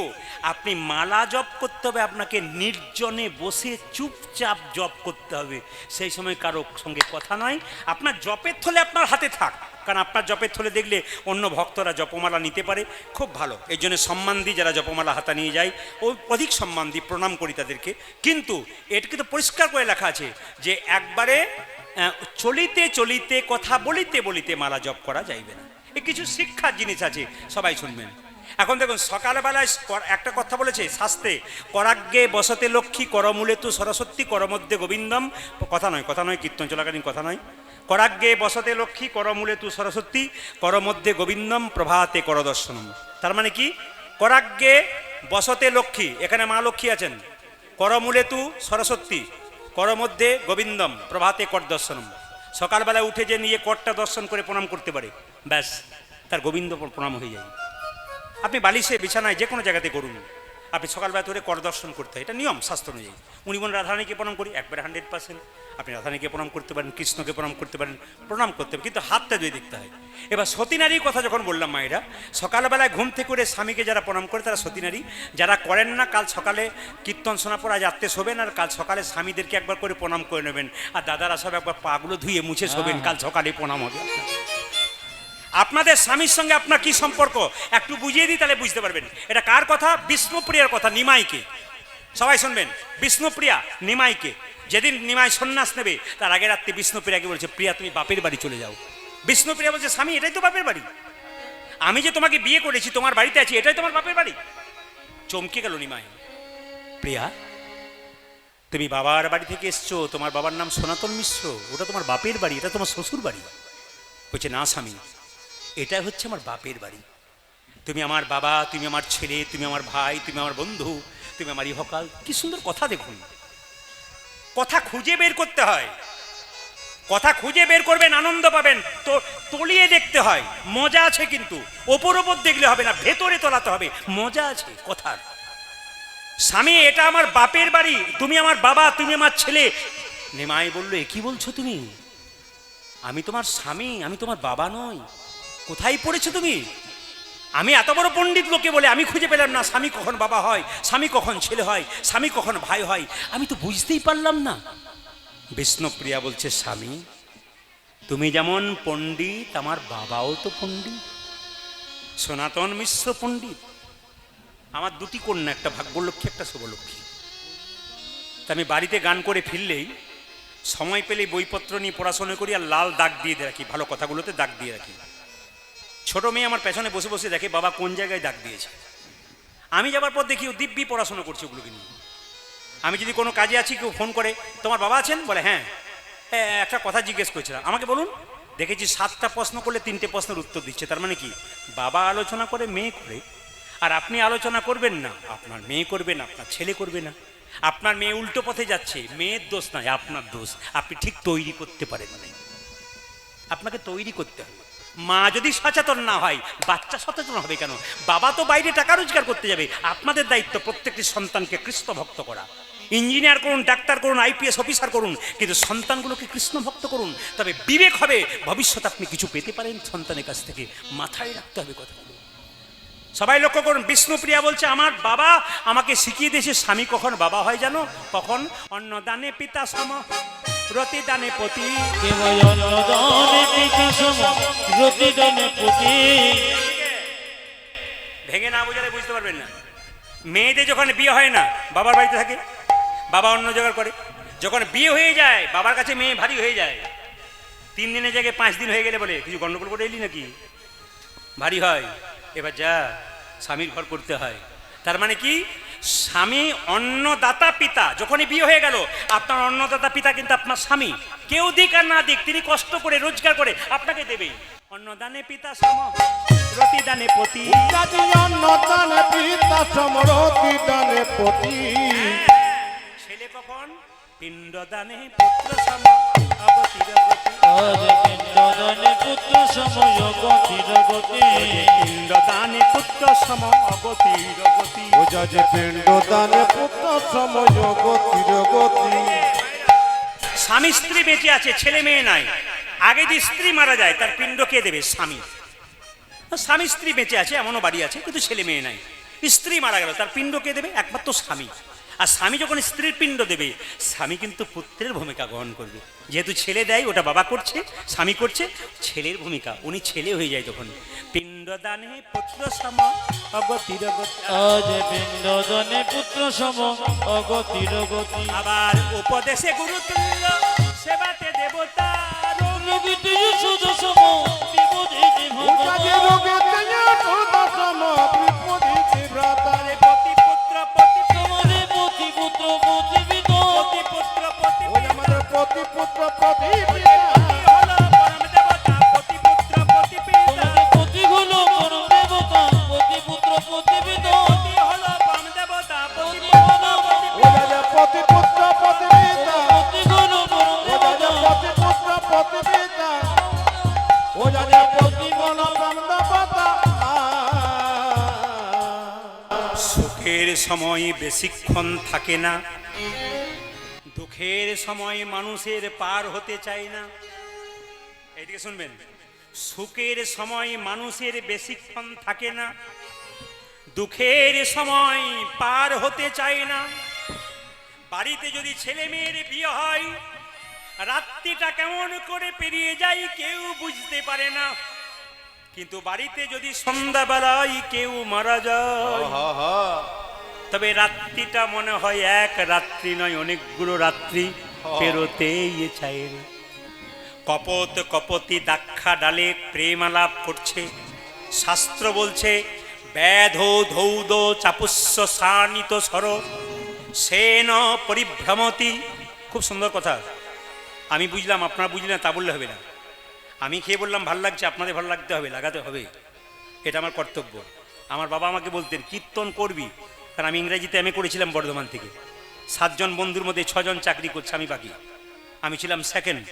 S1: আপনি মালা জপ করতে হবে, আপনাকে নির্জনে বসে চুপচাপ জপ করতে হবে। সেই সময় কারো সঙ্গে কথা নয়। আপনার জপের থলে আপনার হাতে থাক, কারণ আপনার জপের থলে দেখলে অন্য ভক্তরা জপমালা নিতে পারে, খুব ভালো। এই জন্য সম্মান দিই, যারা জপমালা হাতা নিয়ে যায় ও অধিক সম্মান দিই, প্রণাম করি তাদেরকে। কিন্তু এটা কিন্তু পরিষ্কার করে লেখা আছে যে একবারে চলিতে চলিতে, কথা বলিতে বলিতে মালা জপ করা যাইবে না। এ কিছু শিক্ষার জিনিস আছে, সবাই শুনবেন। এখন দেখুন, সকালবেলায় একটা কথা বলেছে শাস্ত্রে, করাগ্গে বসতে লক্ষ্মী, করমূলে তু সরস্বতী, করমধ্যে গোবিন্দম। কথা নয়, কীর্তন চলাকালীন কথা নয়। করাগ্গে বসতে লক্ষ্মী, করমূলে তু সরস্বতী, করমধ্যে গোবিন্দম, প্রভাতে করদর্শনম। তার মানে কি, করাগ্গে বসতে লক্ষ্মী, এখানে মা লক্ষ্মী আছেন, করমূলে তু সরস্বতী, করমধ্যে গোবিন্দম, প্রভাতে কর দর্শনম। সকালবেলায় উঠে যে নিয়ে করটা দর্শন করে প্রণাম করতে পারে, ব্যাস তার গোবিন্দ প্রণাম হয়ে যায়। আপনি বালিশে, বিছানায়, যে কোনো জায়গাতে করুন, আপনি সকালবেলা ধরে কর দর্শন করতে হয়, এটা নিয়ম শাস্ত্র অনুযায়ী। উনি বোন রাধারানীকে প্রণাম করি, একবারে 100%। আপনি রাধারানীকে প্রণাম করতে পারেন, কৃষ্ণকে প্রণাম করতে পারেন, প্রণাম করতে হবে, কিন্তু হাতটা যদি দেখতে হয়। এবার সতীনারীর কথা যখন বললাম, মায়েরা সকালবেলায় ঘুম থেকে করে স্বামীকে যারা প্রণাম করে তারা সতীনারী। যারা করেন না, কাল সকালে কীর্তন শোনা পর আজ আত্মে শোবেন, আর কাল সকালে স্বামীদেরকে একবার করে প্রণাম করে নেবেন, আর দাদারা সব একবার পাগুলো ধুয়ে মুছে শোবেন, কাল সকালে প্রণাম হবে। আপনাদের স্বামীর সঙ্গে আপনার কি সম্পর্ক একটু বুঝিয়ে দিই, তাহলে বুঝতে পারবেন। এটা কার কথা? বিষ্ণুপ্রিয়ার কথা, নিমাইকে। সবাই শুনবেন, বিষ্ণুপ্রিয়া নিমাইকে। যেদিন নিমাই সন্ন্যাস নেবে তার আগে রাত্রে বিষ্ণুপ্রিয়াকে বলছে, প্রিয়া তুমি বাপের বাড়ি চলে যাও। বিষ্ণুপ্রিয়া বলছে, স্বামী এটাই তো বাপের বাড়ি, আমি যে তোমাকে বিয়ে করেছি, তোমার বাড়িতে আছি, এটাই তোমার বাপের বাড়ি। চমকে গেল নিমাই। প্রিয়া, তুমি বাবার বাড়ি থেকে এসছো, তোমার বাবার নাম সনাতন মিশ্র, ওটা তোমার বাপের বাড়ি, এটা তোমার শ্বশুর বাড়ি। বলছে, না স্বামী, এটা হচ্ছে আমার বাপের বাড়ি। তুমি আমার বাবা, তুমি আমার ছেলে, তুমি আমার ভাই, তুমি আমার বন্ধু, তুমি আমার ইহকাল। কি সুন্দর কথা! দেখুন, কথা খুঁজে বের করতে হয়, কথা খুঁজে বের করবেন, আনন্দ পাবেন। তো তলিয়ে দেখতে হয়, মজা আছে, কিন্তু ওপর ওপর দেখলে হবে না, ভেতরে তোলাতে হবে, মজা আছে কথার। স্বামী, এটা আমার বাপের বাড়ি, তুমি আমার বাবা, তুমি আমার ছেলে। নিমাই বলল, এ কি বলছো তুমি? আমি তোমার স্বামী, আমি তোমার বাবা নই। কোথায় পড়েছো তুমি? আমি এত বড় পণ্ডিত লোকে বলে আমি খুঁজে পেলাম না স্বামী কখন বাবা হয়, স্বামী কখন ছেলে হয়, স্বামী কখন ভাই হয়, আমি তো বুঝতেই পারলাম না। বিষ্ণুপ্রিয়া বলছে, স্বামী তুমি যেমন পণ্ডিত, আমার বাবাও তো পণ্ডিত, সনাতন মিশ্র পণ্ডিত। আমার দুটি কন্যা, একটা ভাগ্যলক্ষ্মী, একটা শুভলক্ষ্মী। তা আমি বাড়িতে গান করে ফিরলেই, সময় পেলেই বইপত্র নিয়ে পড়াশোনা করি, আর লাল দাগ দিয়ে রাখি, ভালো কথাগুলোতে দাগ দিয়ে রাখি। ছোট মেয়ে আমার পেছনে বসে বসে দেখে বাবা কোন জায়গায় দাগ দিয়েছে। আমি যাবার পর দেখি ও দিব্যি পড়াশোনা করছে ওগুলোকে নিয়ে। আমি যদি কোনো কাজে আছি, কেউ ফোন করে, তোমার বাবা আছেন? বলে হ্যাঁ। একটা কথা জিজ্ঞেস করছিলাম, আমাকে বলুন। দেখেছি 7টা প্রশ্ন করলে 3টে প্রশ্নের উত্তর দিচ্ছে। তার মানে কি, বাবা আলোচনা করে, মেয়ে করে, আর আপনি আলোচনা করবেন না, আপনার মেয়ে করবে না, আপনার ছেলে করবে না। আপনার মেয়ে উল্টো পথে যাচ্ছে, মেয়ের দোষ নয়, আপনার দোষ। আপনি ঠিক তৈরি করতে পারেন না, আপনাকে তৈরি করতে হবে। মা যদি সচেতন না হয়, বাচ্চা সচেতন হবে কেন? বাবা তো বাইরে টাকা রোজগার করতে যাবে। আপনাদের দায়িত্ব প্রত্যেকটি সন্তানকে কৃষ্ণ ভক্ত করা। ইঞ্জিনিয়ার করুন, ডাক্তার করুন, আইপিএস অফিসার করুন, কিন্তু সন্তানগুলোকে কৃষ্ণ ভক্ত করুন। তবে বিবেক হবে, ভবিষ্যতে আপনি কিছু পেতে পারেন সন্তানের কাছ থেকে। মাথায় রাখতে হবে কথাগুলো। সবাই লক্ষ্য করুন, বিষ্ণুপ্রিয়া বলছে আমার বাবা আমাকে শিখিয়ে দিয়েছে স্বামী কখন বাবা হয় জানো? কখন? অন্নদানে পিতা সম, রতিদানে পতি। ভেঙে না বোঝালে বুঝতে পারবেন না। মেয়েদের যখন বিয়ে হয় না, বাবার বাড়িতে থাকে, বাবা অন্ন জোগাড় করে। যখন বিয়ে হয়ে যায়, বাবার কাছে মেয়ে ভারী হয়ে যায়। 3 দিনের জায়গায় 5 দিন হয়ে গেলে বলে কিছু গন্ডগোল করে এলি নাকি, ভারী হয়। এবার যা, স্বামীর ঘর করতে হয়। তার মানে কি, স্বামী অন্নদাতা পিতা। যখনই বিয়ে হয়ে গেল, আপনার অন্নদাতা পিতা কিন্তু আপনার স্বামী। কেউ দিক আর না দিক, তিনি কষ্ট করে রোজগার করে আপনাকে দেবেই। অন্নদানে পিতা সম, রতিদানে পতি।
S2: অন্নদানে পিতা সম, রতিদানে পতি।
S1: ছেলে কখন? পিণ্ডদানে পুত্র সম, অগতির গতি।
S3: পিণ্ডদানে পুত্র সময় গতির গতি।
S1: পিণ্ডদানে পুত্র সম, অগতির গতি।
S2: ওজা যে পিণ্ডদানে পুত্র সম, গতির গতি।
S1: স্বামী স্ত্রী বেঁচে আছে, ছেলে মেয়ে নাই। আগে যে স্ত্রী মারা যায়, তার পিণ্ড কে দেবে? স্বামী। স্বামী স্ত্রী বেঁচে আছে, এমনও বাড়ি আছে, কিন্তু ছেলে মেয়ে নাই। স্ত্রী মারা গেল, তার পিণ্ড কে দেবে? একমাত্র স্বামী। আর স্বামী যখন স্ত্রীর পিণ্ড দেবে, স্বামী কিন্তু পুত্রের ভূমিকা গ্রহণ করবে। যেহেতু ছেলে দেয়, ওটা বাবা করছে, স্বামী করছে, ছেলের ভূমিকা, উনি ছেলে হয়ে যায় তখন। পিণ্ডদানে পুত্র সম, অগতির গতি।
S3: পিণ্ডদানে পুত্র সম, অগতির গতি।
S1: আবার উপদেশে গুরুতুল্য, সেবাতে দেবতা।
S3: রোগীতে সুদ সম, বিপদে
S2: ওজা যে রোগেতে সুদ সম, বিপদে ভ্রাতা।
S1: পতি পুত্র পতি
S3: তোমারে পতি পুত্র পতিবিদ।
S1: পতি পুত্র পতি
S2: ওই আমার পতি পুত্র পতি পিতা।
S1: হলো পরম দেবতা, পতি পুত্র পতি পিতা।
S3: তোমারে পতি হলো পরম দেবতা, পতি পুত্র পতিবিদ।
S1: পতি হলো পরম দেবতা, পতি
S3: পতি
S1: পুত্র
S3: হলো
S1: পতি
S2: ওজা যে পতি পুত্র পতি পিতা।
S3: পতি হলো পরম
S2: ওজা যে
S3: দেবতা।
S2: পতি পুত্র পতি পিতা। ওজা যে পতি গণ প্রাণ দেবতা।
S1: সুখের সময় বেশিক্ষণ থাকে না, দুঃখের সময় মানুষের পার হতে চায় না। এইদিকে শুনবেন, সুখের সময় মানুষের বেশিক্ষণ থাকে না, দুঃখের সময় পার হতে চায় না। বাড়িতে যদি ছেলে মেয়ের বিয়ে হয়, রাত্রিটা কেমন করে পেরিয়ে যায় কেউ বুঝতে পারে না। কিন্তু বাড়িতে যদি সন্ধ্যাবেলায় কেউ মারা যায়, তবে রাত্রিটা মনে হয় এক রাত্রি নয়, অনেকগুলো রাত্রি পেরোতেই চায়। কপত কপতি দাক্ষা ডালে প্রেম আলাপ করছে। শাস্ত্র বলছে ব্যাধ ধৌদ চাপুস্য সানিত সর সেন পরিভ্রমতি। খুব সুন্দর কথা। আমি বুঝলাম, আপনারা বুঝলেন না তা বললে হবে না। আমি খেয়ে বললাম ভাল লাগছে, আপনাদের ভালো লাগতে হবে, লাগাতে হবে, এটা আমার কর্তব্য। আমার বাবা আমাকে বলতেন কীর্তন করবি, কারণ আমি ইংরেজিতে এমএ করেছিলাম বর্ধমান থেকে। 7 জন বন্ধুর মধ্যে 6 জন চাকরি করছে, আমি বাকি। আমি ছিলাম সেকেন্ড।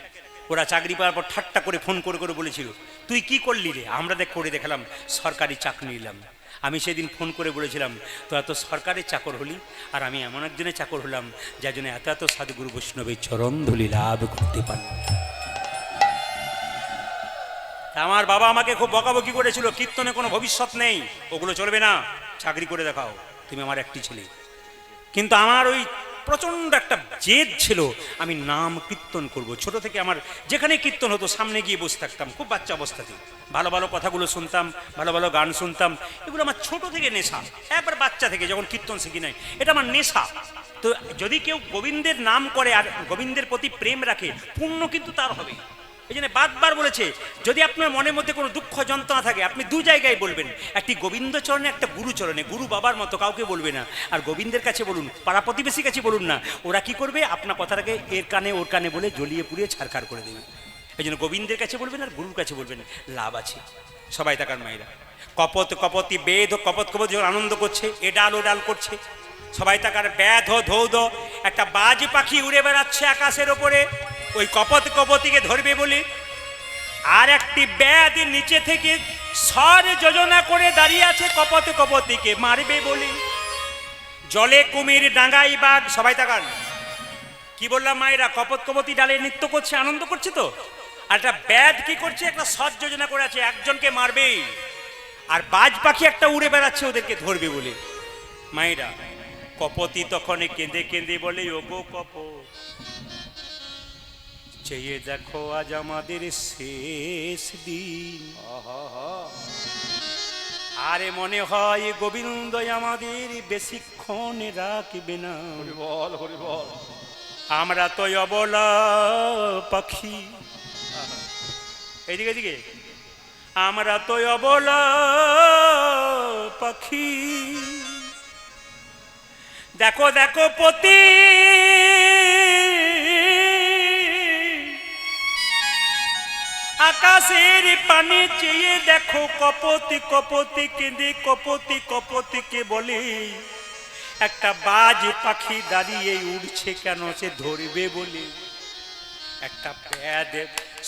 S1: ওরা চাকরি পাওয়ার পর ঠাট্টা করে ফোন করে করে বলেছিল তুই কি করলি রে? আমরা করে দেখালাম সরকারি চাকরি নিলাম। আমি সেদিন ফোন করে বলেছিলাম তোরা তো সরকারি চাকর হলি, আর আমি এমন একজনের চাকর হলাম যার জন্য এত এত সাধুগুরু বৈষ্ণবের চরণ ধুলি লাভ করতে পারলাম। আমার বাবা আমাকে খুব বকাবকি করেছিল, কীর্তনে কোনো ভবিষ্যৎ নেই, ওগুলো চলবে না, চাকরি করে দেখাও, তুমি আমার একটি ছেলে। কিন্তু আমার ওই প্রচণ্ড একটা জেদ ছিল, আমি নাম কীর্তন করব। ছোট থেকে আমার যেখানে কীর্তন হতো সামনে গিয়ে বসে থাকতাম, খুব বাচ্চা অবস্থাতে। ভালো ভালো কথাগুলো শুনতাম, ভালো ভালো গান শুনতাম। এগুলো আমার ছোট থেকে নেশা, একবার বাচ্চা থেকে যখন কীর্তন শিখি নাই, এটা আমার নেশা। তো যদি কেউ গোবিন্দের নাম করে আর গোবিন্দের প্রতি প্রেম রাখে, পুণ্য কিন্তু তার হবে। এই জন্য বারবার বলেছে, যদি আপনার মনের মধ্যে কোনো দুঃখ যন্ত্রণা থাকে আপনি দু জায়গায় বলবেন, একটি গোবিন্দ চরণে, একটা গুরু চরণে। গুরু বাবার মতো কাউকে বলবে না, আর গোবিন্দের কাছে বলুন, পাড়া প্রতিবেশীর কাছে বলুন না। ওরা কি করবে, আপনার কথাটাকে এর কানে ওর কানে বলে জ্বলিয়ে পুড়িয়ে ছারখার করে দেবে। এই জন্য গোবিন্দের কাছে বলবেন আর গুরুর কাছে বলবেন, লাভ আছে। সবাই তাকার মায়েরা, কপত কপতি বেদ কপত কপত যখন আনন্দ করছে, এডাল ওডাল করছে, সবাই তাকার। ব্যাধ ধৌদ, একটা বাজ পাখি উড়ে বেড়াচ্ছে আকাশের ওপরে, ওই কপত কপতিকে ধরবে বলে। আর একটি ব্যাধ নিচে থেকে স্বর যোজনা করে দাঁড়িয়ে আছে কপত কপতিকে মারবে বলে। জলে কুমির, ডাঙ্গাই বাঘ, সবাই তাকান। কি বললাম মায়েরা, কপত কপতি ডালে নৃত্য করছে, আনন্দ করছে তো। আর একটা ব্যাধ কি করছে, একটা স্বর যোজনা করে আছে একজনকে মারবেই। আর বাজ পাখি একটা উড়ে বেড়াচ্ছে ওদেরকে ধরবে বলে। মায়েরা, কপতি তখন কেঁদে কেঁদে বলে, ওগো কপত, চেয়ে দেখো আজ আমাদের শেষ দিন। আরে মনে হয় গোবিন্দ আমাদের বেশিক্ষণ রাখবে না।
S2: হরি বল, হরি বল।
S1: আমরা তো অবলা পাখি, এইদিকে এদিকে, আমরা তো অবলা পাখি। দেখো দেখো পতি, আকাশের পানে চেয়ে দেখো কপতি কপতি কেঁদে কপতি কপতিকে বলে, একটা বাজ পাখি দাঁড়িয়ে উড়ছে কেন, সে ধরবে বলে। একটা ব্যাধ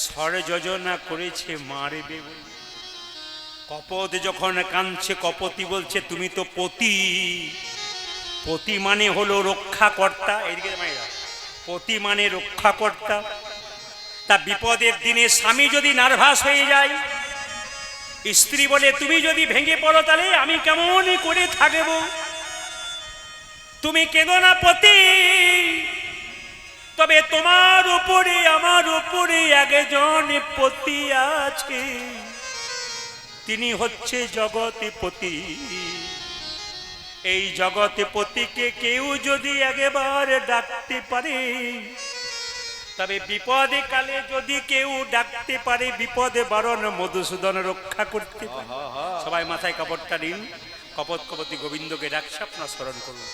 S1: স্বর যোজনা করেছে মারবে বলে। কপত যখন কাঁদছে, কপতি বলছে, তুমি তো পতি। পতি মানে হলো রক্ষাকর্তা। এইদিকে মায়েরা, পতি মানে রক্ষাকর্তা। তা বিপদের দিনে স্বামী যদি নার্ভাস হয়ে যায়, স্ত্রী বলে, তুমি যদি ভেঙে পড়ো তাহলে আমি কেমন করে থাকবো, তুমি কেঁদো না পতি। তবে তোমার উপরে আমার উপরে একজন পতি আছে, তিনি হচ্ছে জগৎপতি। এই জগৎপতিকে কেউ যদি একবার ডাকতে পারে, তবে বিপদে কালে যদি কেউ ডাকতে পারে, বিপদে বারণ মধুসূদন রক্ষা করতে পারে। সবাই মাথায় কাপড়টা নিন, কপত কপতি গোবিন্দকে ডাকছে, আপনার স্মরণ করুন।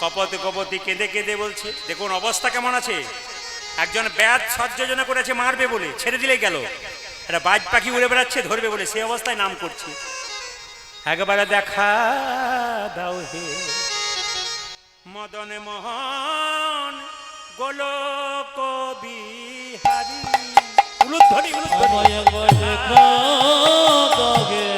S1: কপত কপতি কেঁদে কেঁদে বলছে, দেখুন অবস্থা কেমন আছে। একজন ব্যাধ স্বর যোজনা করেছে মারবে বলে, ছেড়ে দিলে গেল। একটা বাজ পাখি উড়ে বেড়াচ্ছে ধরবে বলে, সে অবস্থায় নাম করছে, একবারে দেখা দাও হে মদন মোহন গোলক বিহারী। উলুধ্বনি, উলুধ্বনি।
S3: আমায় একবার দেখা দাগে,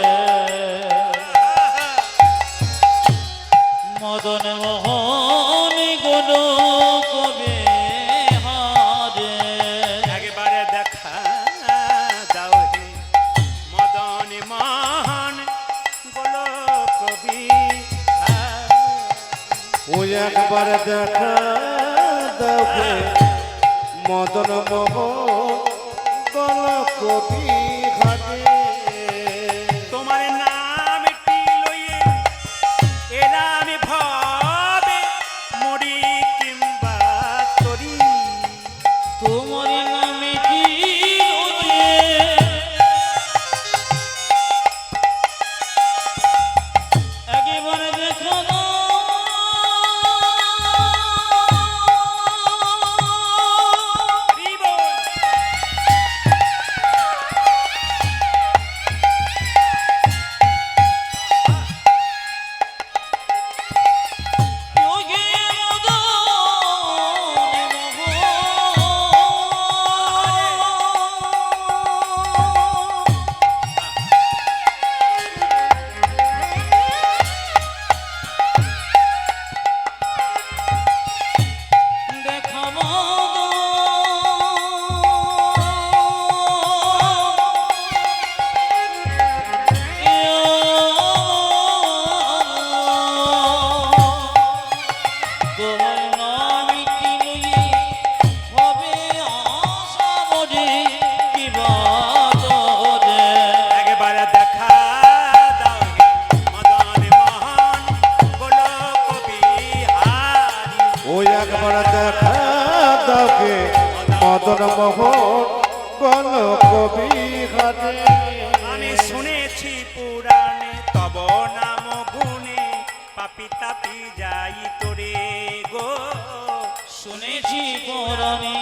S3: মদন মোহন গোলক বিহারে।
S1: একবারে দেখা দাও হে মদন মোহন গোলক বিহারী।
S2: ওই একবার দেখা দাও হে মদন মোহন গোলক বিহারে।
S1: তোমার নামটি লইয়ে এলাম ভাবে মরি কিংবা তরি।
S3: তোমার নামে কি রোজে একেবারে দেখা দাও।
S1: হরি বল।
S3: যোগে মদন মোহন দেখাবো তোমার নামটি লইয়ে হবে আশা মনে কি বাদরে।
S1: একবারে দেখা দাও হে মদন মোহন গোলক বিহারী।
S2: ওই একবার দেখা দাও হে মদন মোহন কোন কবি ঘাটে
S1: আমি শুনেছি পুরাণে তব নাম গুণে পাপি তাপি যাই তোরে গো।
S3: শুনেছি পরাণে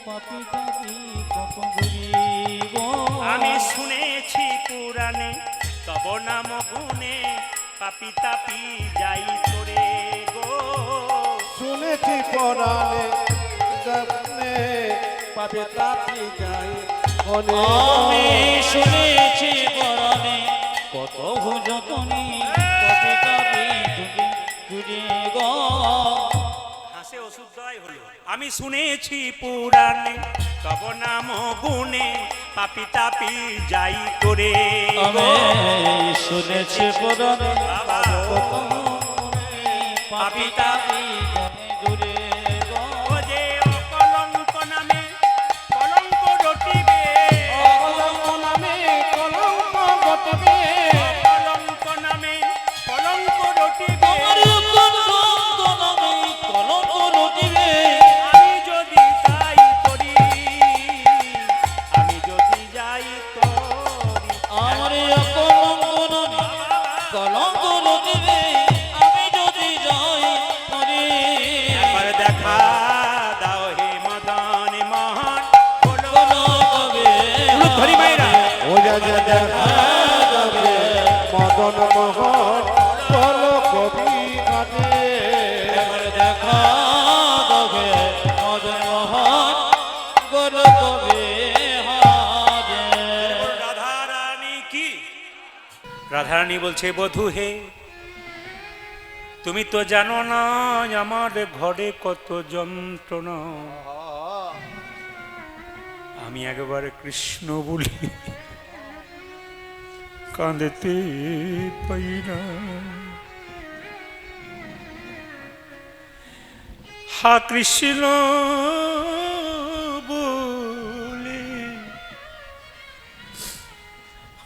S3: পাপি পাপি কত ঘুরিব।
S1: আমি শুনেছি পুরাণে তব নাম গুণে পাপি তাপি যাই তোরে গো।
S2: শুনেছি পরাণে দমনে পাবে তাপি যায় মনে
S3: আমি শুনেছি পরাণে কত ভুজতনি পাপি পাপি ঘুরি গো।
S1: হাসে অশুদ্ধই হলো। আমি শুনেছি পুরাণে তব নাম গুণে পাপি তাপি যাই তোরে
S3: আমি
S1: গো।
S3: শুনেছি পরাণে
S1: বাবা
S3: পাপি তাপি ঘুরে গো।
S1: ও যে অকলঙ্ক নামে কলঙ্ক রটিবে,
S2: কলঙ্ক নামে কলঙ্ক ঘটবে
S1: অকলঙ্ক নামে কলঙ্ক রটিবে। আমি যদি যাই করি, আমি যদি যাই করি, একবার দেখা দাও হে মদন মোহন বলো ধরি মাইরা
S2: ও যা যা দেখা যাবে মদন মোহন কোন কবি ঘাটে
S1: রাধারানী কি? রাধারানী বলছে বধূ হে, তুমি তো জানো না আমার ঘরে কত যন্ত্রণা। আমি একবার কৃষ্ণ বলি কাঁদতে পাই না। হা কৃষ্ণ বলে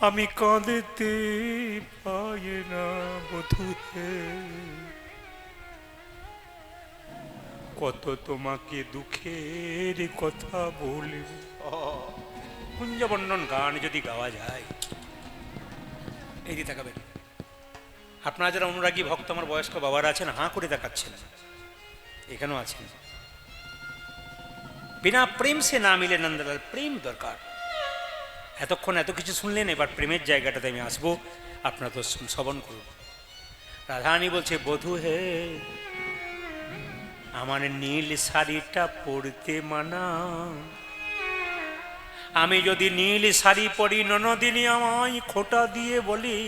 S1: আমি কাঁদতে পাই না বধূ হে। কত তোমাকে দুঃখের কথা বলব। কুঞ্জবর্ণন গান যদি গাওয়া যায়, এই দিয়ে তাকাবেন। আপনারা যারা অনুরাগী ভক্ত আমার বয়স্ক বাবারা আছেন, হাঁ করে তাকাচ্ছেন, এখানেও আছেন। বিনা প্রেম সে না মিলে নন্দলাল, প্রেম দরকার। এতক্ষণ এত কিছু শুনলেন, এবার প্রেমের জায়গাটাতে আমি আসবো, আপনারা তো শ্রবণ করুন। রাধারানী বলছে বধূ হে, আমার নীল শাড়িটা পরতে মানা। আমি যদি নীল শাড়ি পরি, ননদিনী আমায় খোঁটা দিয়ে বলি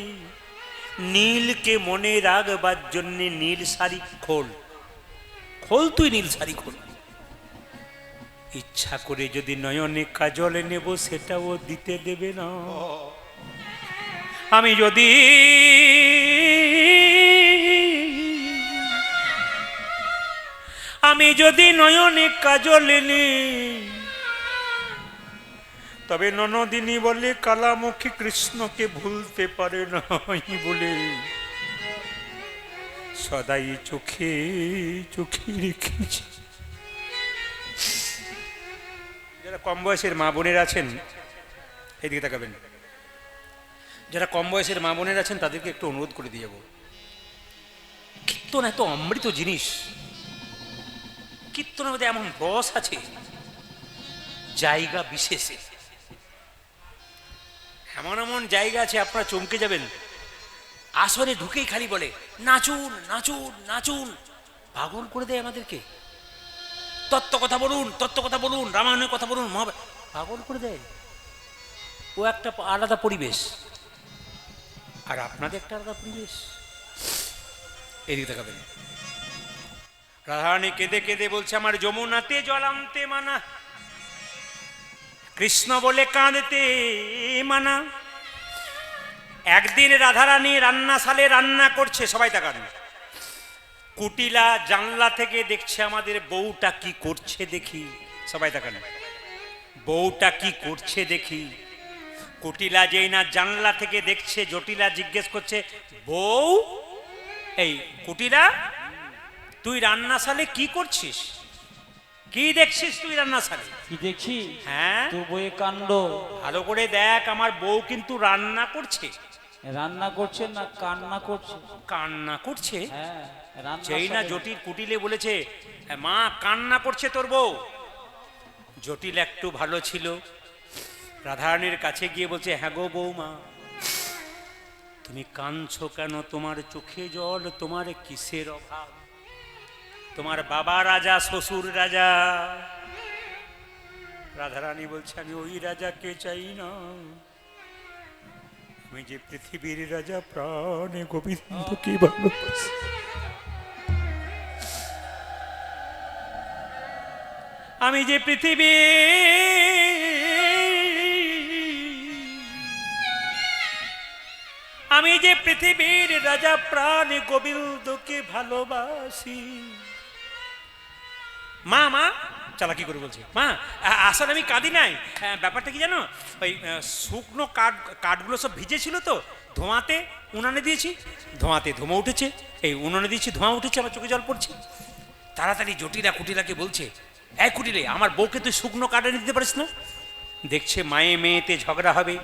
S1: নীলকে মনে রাখবার জন্যে নীল শাড়ি খোল, খোল তুই নীল শাড়ি খোল। ইচ্ছা করে যদি নয়নে কাজল নেব, সেটাও দিতে দেবে না। আমি যদি নয়নে কাজল নি, তবে ননদিনী বলে কালামুখী কৃষ্ণকে ভুলতে পারে না বলে সদাই চোখে চোখে রেখেছি। যারা কম বয়সের মা বোনের আছেন, এইদিকে তাকাবেন। যারা কম বয়সের মা বোনের আছেন তাদেরকে একটু অনুরোধ করে দিয়ে যাবো। কীর্তন এত অমৃত জিনিস, কীর্তনের মধ্যে এমন রস আছে জায়গা বিশেষে। এমন এমন জায়গা আছে আপনারা চমকে যাবেন। আসরে ঢুকেই খালি বলে নাচুন নাচুন নাচুন, পাগল করে দেয় আমাদেরকে। তত্ত্ব কথা বলুন, তত্ত্ব কথা বলুন, রামায়ণের কথা বলুন, পাগল করে দেয়। ও একটা আলাদা পরিবেশ, আর আপনাদের একটা আলাদা পরিবেশ। এদিকে তাকাবেন। রাধারানী কেঁদে কেঁদে বলছে আমার যমুনাতে জল আনতে মানা, কৃষ্ণ বলে কাঁদতে মানা। একদিন রাধারানী রান্নাশালে রান্না করছে, সবাই তাকান। কুটিলা জানলা থেকে দেখছে আমাদের বউটা কি করছে দেখি, সবাই তাকান। বউটা কি করছে দেখি। কুটিলা যেই না জানলা থেকে দেখছে, জটিলা জিজ্ঞেস করছে বউ, এই কুটিলা তুই রান্নাশালে কি করছিস? কি দেখছিস তুই রান্নাশালে?
S3: কি দেখছি?
S1: হ্যাঁ,
S3: তোর বইয়ে কাণ্ড।
S1: ভালো করে দেখ, আমার বউ কিন্তু রান্না করছে।
S3: রান্না করছে না কান্না করছে?
S1: কান্না করছে।
S3: হ্যাঁ, রান্না
S1: যেই না জটিল কুটিলে বলেছে, "হ্যাঁ, মা কান্না করছে তোর বউ।" জটিল একটু ভালো ছিল, রাধারানীর কাছে গিয়ে বলছে, "হ্যাঁ গো বৌমা, তুমি কাঁদছো কেন? তোমার চোখে জল, তোমার কিসের অভাব? তোমার বাবা রাজা, শ্বশুর রাজা।" রাধারানী বলছে, "আমি ওই রাজাকে চাই না, আমি যে পৃথিবীর রাজা প্রাণে গোবিন্দকে ভালোবাসি। আমি যে পৃথিবী আমি যে পৃথিবীর রাজা প্রাণে গোবিন্দকে ভালোবাসি।" মা মা চালাকি করে বলছে, "মা আসলে আমি কাঁদি নাই, ব্যাপারটা কি জানো, ওই শুকনো কাঠগুলো সব ভিজে ছিল তো, ধোঁয়াতে উনানে দিয়েছি, ধোঁয়াতে ধোঁয়া উঠেছে, এই উনানে দিয়েছি, ধোঁয়া উঠেছে, আমার চোখে জল পড়ছে।" তাড়াতাড়ি জটিলা কুটিলাকে বলছে, "এই কুটিলে, আমার বউকে তুই শুকনো কাঠ এনে দিতে পারিস না?" দেখছে মায়ে মেয়েতে ঝগড়া হবে,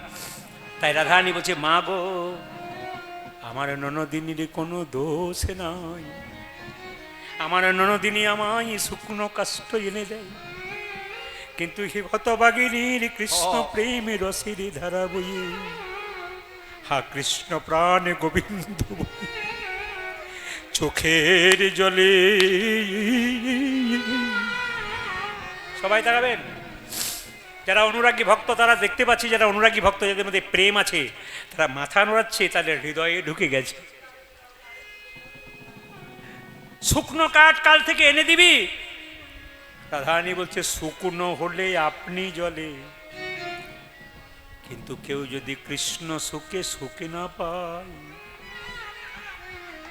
S1: তাই রাধারানী বলছে, "মা গো, আমার ননদিনীর কোনো দোষ নাই, আমার ননদিনী আমায় শুকনো কাষ্ঠ এনে দেয়, কিন্তু হে হতভাগিনীর কৃষ্ণ প্রেমে রসের ধারা বইয়ে, হা কৃষ্ণ প্রাণ গোবিন্দ বলে চোখের জলে।" সবাই দাঁড়াবেন, যারা অনুরাগী ভক্ত তারা দেখতে পাচ্ছি, যারা অনুরাগী ভক্ত যাদের মধ্যে প্রেম আছে তারা মাথা নোড়াচ্ছে, তাদের হৃদয়ে ঢুকে গেছে। শুকনো কাঠ কাল থেকে এনে দিবি? রাধারানী বলছে, শুকনো হলে আপনি জলে, কিন্তু কেউ যদি কৃষ্ণ সুখে সুখে না পায়,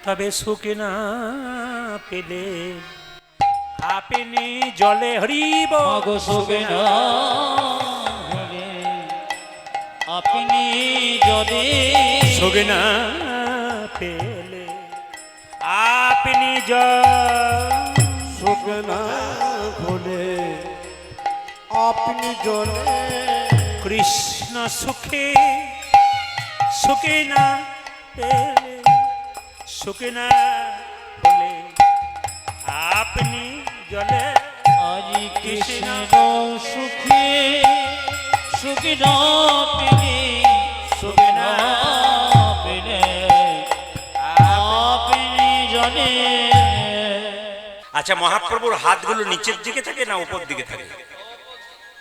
S1: তবে সুখে না পেলে আপনি জলে হরিব
S3: মাগো শোবে না হলে আপনি যদি
S1: সুখে না পেলে আপনি
S2: সুখ না ভুলে আপনি জলে
S1: কৃষ্ণ সুখে সুখে না পেলে সুখে না পেলে আপনি জলে
S3: আজি কৃষ্ণ সুখে সুখে না পেলে সুখে না পেলে আপনি জানে।
S1: আচ্ছা, মহাপ্রভুর হাতগুলো নিচের দিকে থাকে না উপর দিকে থাকে?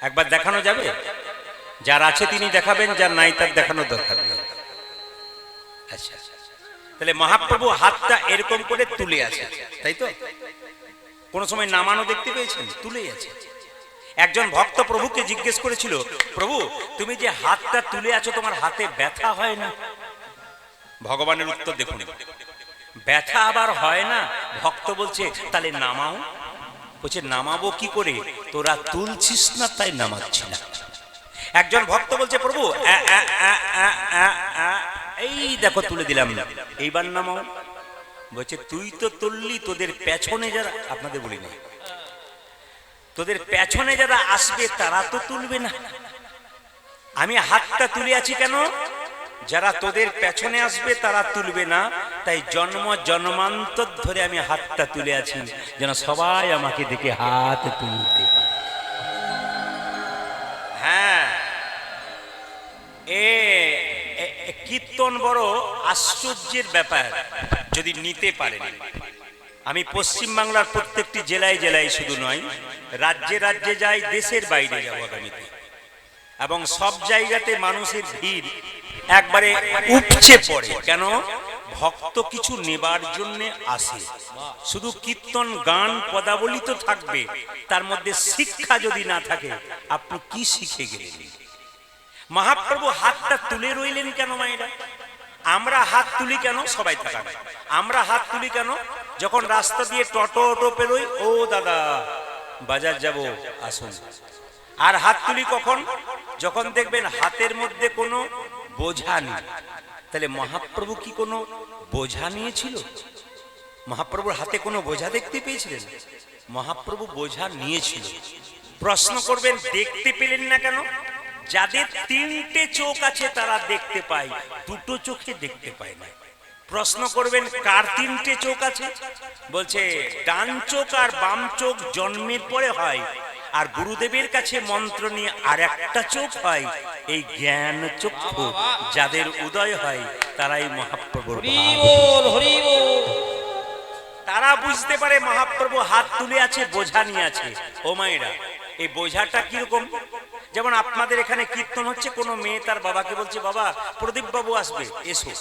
S1: একবার দেখানো যাবে? যার আছে তিনি দেখাবেন, যার নাই তার দেখানোর দরকার নেই। আচ্ছা, তাহলে মহাপ্রভু হাতটা এরকম করে তুলে আছে, তাই তো? কোন সময় নামানো দেখতে পেয়েছেন? তুলেই আছে। একজন ভক্ত প্রভুকে জিজ্ঞেস করেছিল, "প্রভু, তুমি যে হাতটা তুলে আছো, তোমার হাতে ব্যথা হয় না?" ভগবানের উত্তর দেখুন, "ব্যথা আবার হয় না?" ভক্ত বলছে, "তাহলে নামাও।" বলছে, "নামাবো কি করে? তোরা তুলছিস না তাই নামাচ্ছি না।" একজন ভক্ত বলছে, "প্রভু, এই দেখো তুলে দিলাম, এইবার নামাও।" বলছে, "তুই তো তুললি, তোদের পেছনে যারা," আপনাদের বলি না, তোদের পেছনে যারা আসবে তারা তো তুলবে না। আমি হাতটা তুলে আছি কেন? যারা তোদের পেছনে আসবে তারা তুলবে না, তাই জন্ম জন্মান্তর ধরে আমি হাতটা তুলে আছি, যেন সবাই আমাকে দেখে হাত তুলতে পারে। হ্যাঁ, কীর্তন বড় আশ্চর্যের ব্যাপার যদি নিতে পারেন। আমি পশ্চিম বাংলার প্রত্যেকটি জেলায় জেলায় শুধু নয়, রাজ্যে রাজ্যে যাই, দেশের বাইরে যাব আগামীতে, এবং সব জায়গাতে মানুষের ভিড় একবারে উপচে পড়ে। কেন? ভক্ত কিছু নেবার জন্য আসে। শুধু কীর্তন গান পদাবলী তো থাকবে, তার মধ্যে শিক্ষা যদি না থাকে আপনি কি শিখে গেলেন? মহাপ্রভু হাতটা তুলে রইলেন কেন মায়েরা? আমরা হাত তুলি কেন? সবাই থাকাবে। আমরা হাত তুলি কেন? যখন রাস্তা দিয়ে টোটো পেরোই, "ও দাদা, বাজার যাব, আসুন।" আর হাত তুলি কখন? যখন দেখবেন হাতের মধ্যে কোনো বোঝা নেই। তাহলে মহাপ্রভু কি কোনো বোঝা নিয়েছিল? মহাপ্রভুর হাতে কোনো বোঝা দেখতে পেয়েছিলেন? মহাপ্রভু বোঝা নিয়েছিল। প্রশ্ন করবেন দেখতে পেলেন না কেন? যাদের তিনটে চোখ আছে তারা দেখতে পায়, দুটো চোখে দেখতে পায় না। প্রশ্ন করবেন কার তিনটে চোখ আছে? বলছে ডান চোখ আর বাম চোখ জন্মের পরে হয়, আর গুরুদেবের কাছে মন্ত্র নিয়ে আর একটা চোখ হয়। এই জ্ঞান চক্ষু যাদের উদয় হয় তারাই মহাপ্রভুর
S3: হরি
S1: ভাব।
S3: বল, হরি বল।
S1: তারা বুঝতে পারে মহাপ্রভু হাত তুলে আছে, বোঝা নিয়ে আছে। ও মায়েরা, এই বোঝাটা কিরকম? যেমন আপনাদের এখানে কীর্তন হচ্ছে, কোনো মেয়ে তার বাবাকে বলছে বাবা প্রদীপ বাবু আসবে, এসো।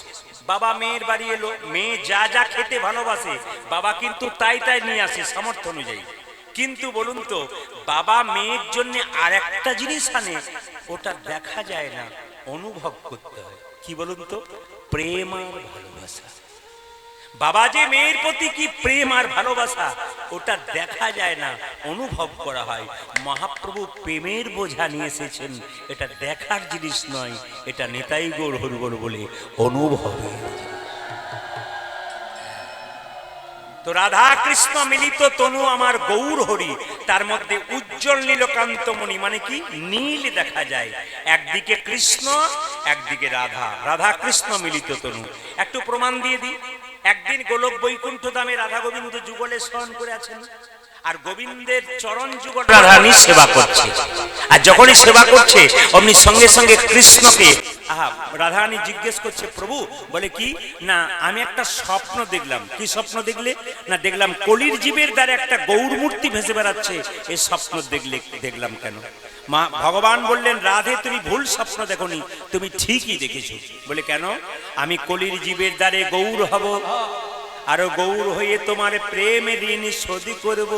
S1: বাবা মেয়ের বাড়ি এলো, মেয়ে যা যা খেতে ভালোবাসে বাবা কিন্তু তাই তাই নিয়ে আসে সামর্থ্য অনুযায়ী। কিন্তু বলুন তো, বাবা মেয়ের জন্য আর একটা জিনিস আনে, ওটা দেখা যায় না, অনুভব করতে হয়। কি বলুন তো? প্রেম আর ভালোবাসা। বাবা যে মেয়ের প্রতি কি প্রেম আর ভালোবাসা, ওটা দেখা যায় না, অনুভব করা হয়। মহাপ্রভু প্রেমের বোঝা নিয়ে এসেছেন, এটা দেখার জিনিস নয়, এটা নেতাই গৌর হরিবল বলে অনুভবের। তো রাধা কৃষ্ণ মিলিত তনু আমার গৌর হরি, তার মধ্যে উজ্জ্বল নীলকান্তমণি, মানে কি নীল দেখা যায়। একদিকে কৃষ্ণ, একদিকে রাধা, রাধা কৃষ্ণ মিলিত তনু। একটু প্রমাণ দিয়ে দিই। একদিন গোলক বৈকুণ্ঠ ধামে রাধা গোবিন্দ যুগলে শয়ন করে আছেন, আর গোবিন্দের চরণ যুগল রাধারানী সেবা করছে। আর যখনই সেবা করছে অমনি সঙ্গে সঙ্গে কৃষ্ণকে রাধারানী জিজ্ঞেস করছে প্রভু, বলে কি না আমি একটা স্বপ্ন দেখলাম। কি স্বপ্ন দেখলে? না দেখলাম কলির জীবের দ্বারা একটা গৌর মূর্তি ভেসে বেড়াচ্ছে। এই স্বপ্ন দেখলাম কেন? মা ভগবান বললেন রাধে তুমি ভুল স্বপ্ন দেখোনি, তুমি ঠিকই দেখেছো। বলে কেন? আমি কলির জীবের দ্বারে গৌর হব, আরো গৌর হয়ে তোমার প্রেমে ঋণ শোধ করব,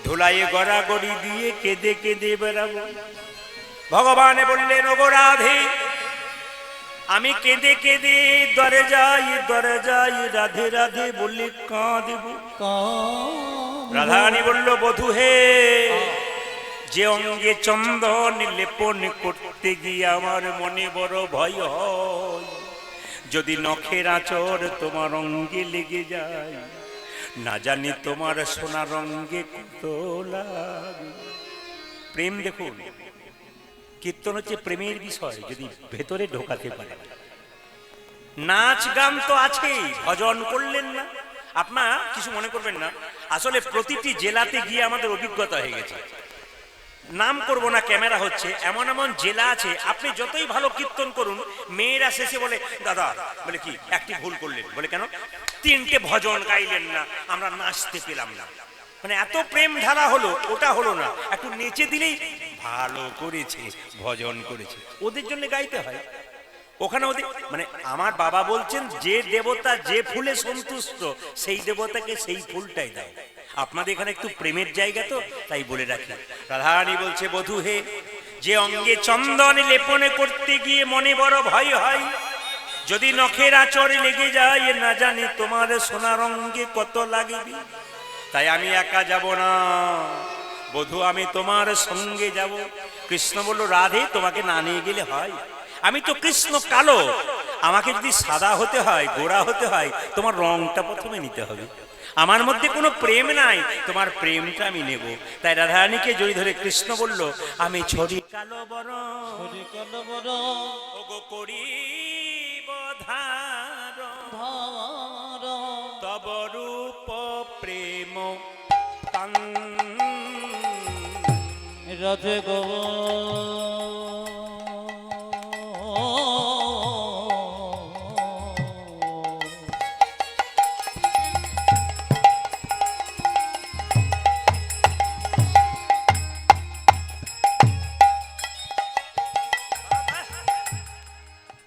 S1: ধুলায়ে গড়াগড়ি দিয়ে কেঁদে কেঁদে বেড়াবো। ভগবান বললেন ওগো রাধে, আমি কেঁদে কেঁদে দরে যাই রাধে রাধে বললে কাঁদব। রাধারানী বলল বধূ হে, যে অঙ্গে চন্দন লেপন করতে গিয়ে আমার মনে বড় ভয় হয়, যদি নখের আঁচড় তোমার অঙ্গে লেগে যায়, না জানি তোমার সোনা রঙ্গে কত লাগে। প্রেম দেখুন, কীর্তন হচ্ছে প্রেমের বিষয়, যদি ভেতরে ঢোকাতে পারে। নাচ গান তো আছেই, ভজন করলেন না। আপনার কিছু মনে করবেন না, আসলে প্রতিটি জেলাতে গিয়ে আমাদের অভিজ্ঞতা হয়ে গেছে। নাম করব না, ক্যামেরা হচ্ছে। এমন এমন জেলা আছে, আপনি যতই ভালো কীর্তন করুন, মেয়েরা শেষে বলে দাদা, বলে কি একটি ভুল করলেন। বলে কেন? তিনটে ভজন গাইলেন না, আমরা নাচতে পেলাম না। মানে এত প্রেম ঢালা হলো, ওটা হলো না, একটু নেচে দিলেই ভালো করেছে, ভজন করেছে। ওদের জন্য গাইতে হয় ওখানে। ওদের মানে আমার বাবা বলছেন যে দেবতা যে ফুলে সন্তুষ্ট, সেই দেবতাকে সেই ফুলটাই দাও। আপনাদের এখানে একটু প্রেমের জায়গা তো, তাই বলে রাখি। রাধারানী বলছে বধূ হে, যে অঙ্গে চন্দন লেপনে করতে গিয়ে মনে বড় ভয় হয়, যদি নখের আঁচড়ে লেগে যায়, না জানি তোমার সোনার অঙ্গে কত লাগবে। তাই আমি একা যাব না বধূ, আমি তোমার সঙ্গে যাব। কৃষ্ণ বলল রাধে, তোমাকে না নিয়ে গেলে হয়? আমি তো কৃষ্ণ কালো, আমাকে যদি সাদা হতে হয়, গোরা হতে হয়, তোমার রংটা প্রথমে নিতে হবে। আমার মধ্যে কোনো প্রেম নাই, তোমার প্রেমটা আমি নেব। তাই রাধারানীকে জড়িয়ে ধরে কৃষ্ণ বলল আমি ছড়ি কালো বরণ, ওগো করিব ধারণ, তব রূপ প্রেম কান
S3: রাধে গো।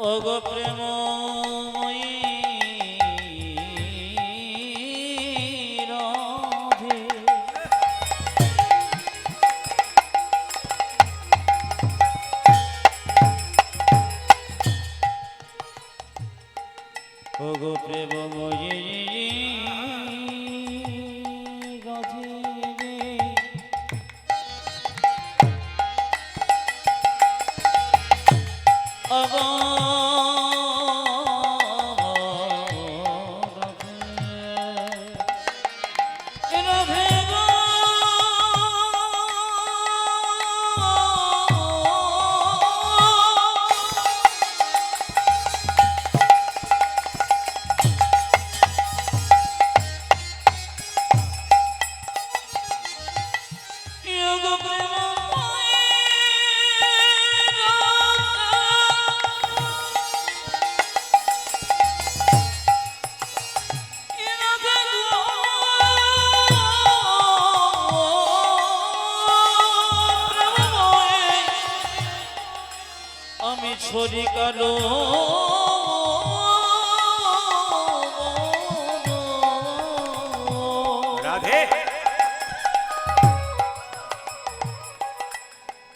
S3: ওগো প্রেমময়ী রাধে, ওগো প্রেমময়ী রাধে রে, ওগো রাধে রাধে গো। ছড়ি কালো
S1: রাধে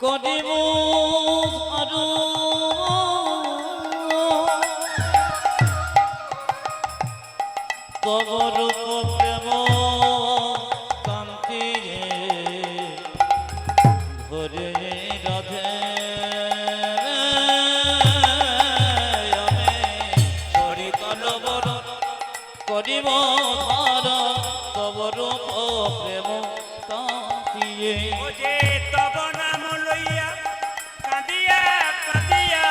S3: করিব আরো তব রূপ প্রেম কান্তি ভরে রাধে আমি ছড়ি কালো বর করিব ধার তব রূপ প্রেম কান্তি
S1: ও যে তব নাম লইয়া কাঁদিয়া কাঁদিয়া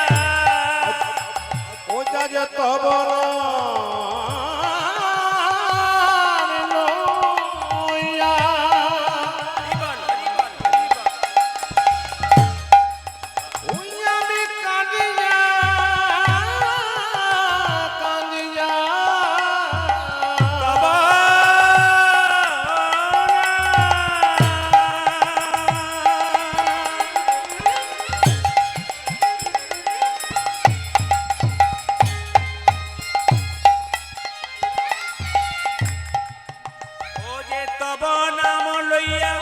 S2: ও যা যে তব লইয়া ওই আমি কাঁদিয়া কাঁদিয়া
S1: তব ও যে তব নাম লইয়া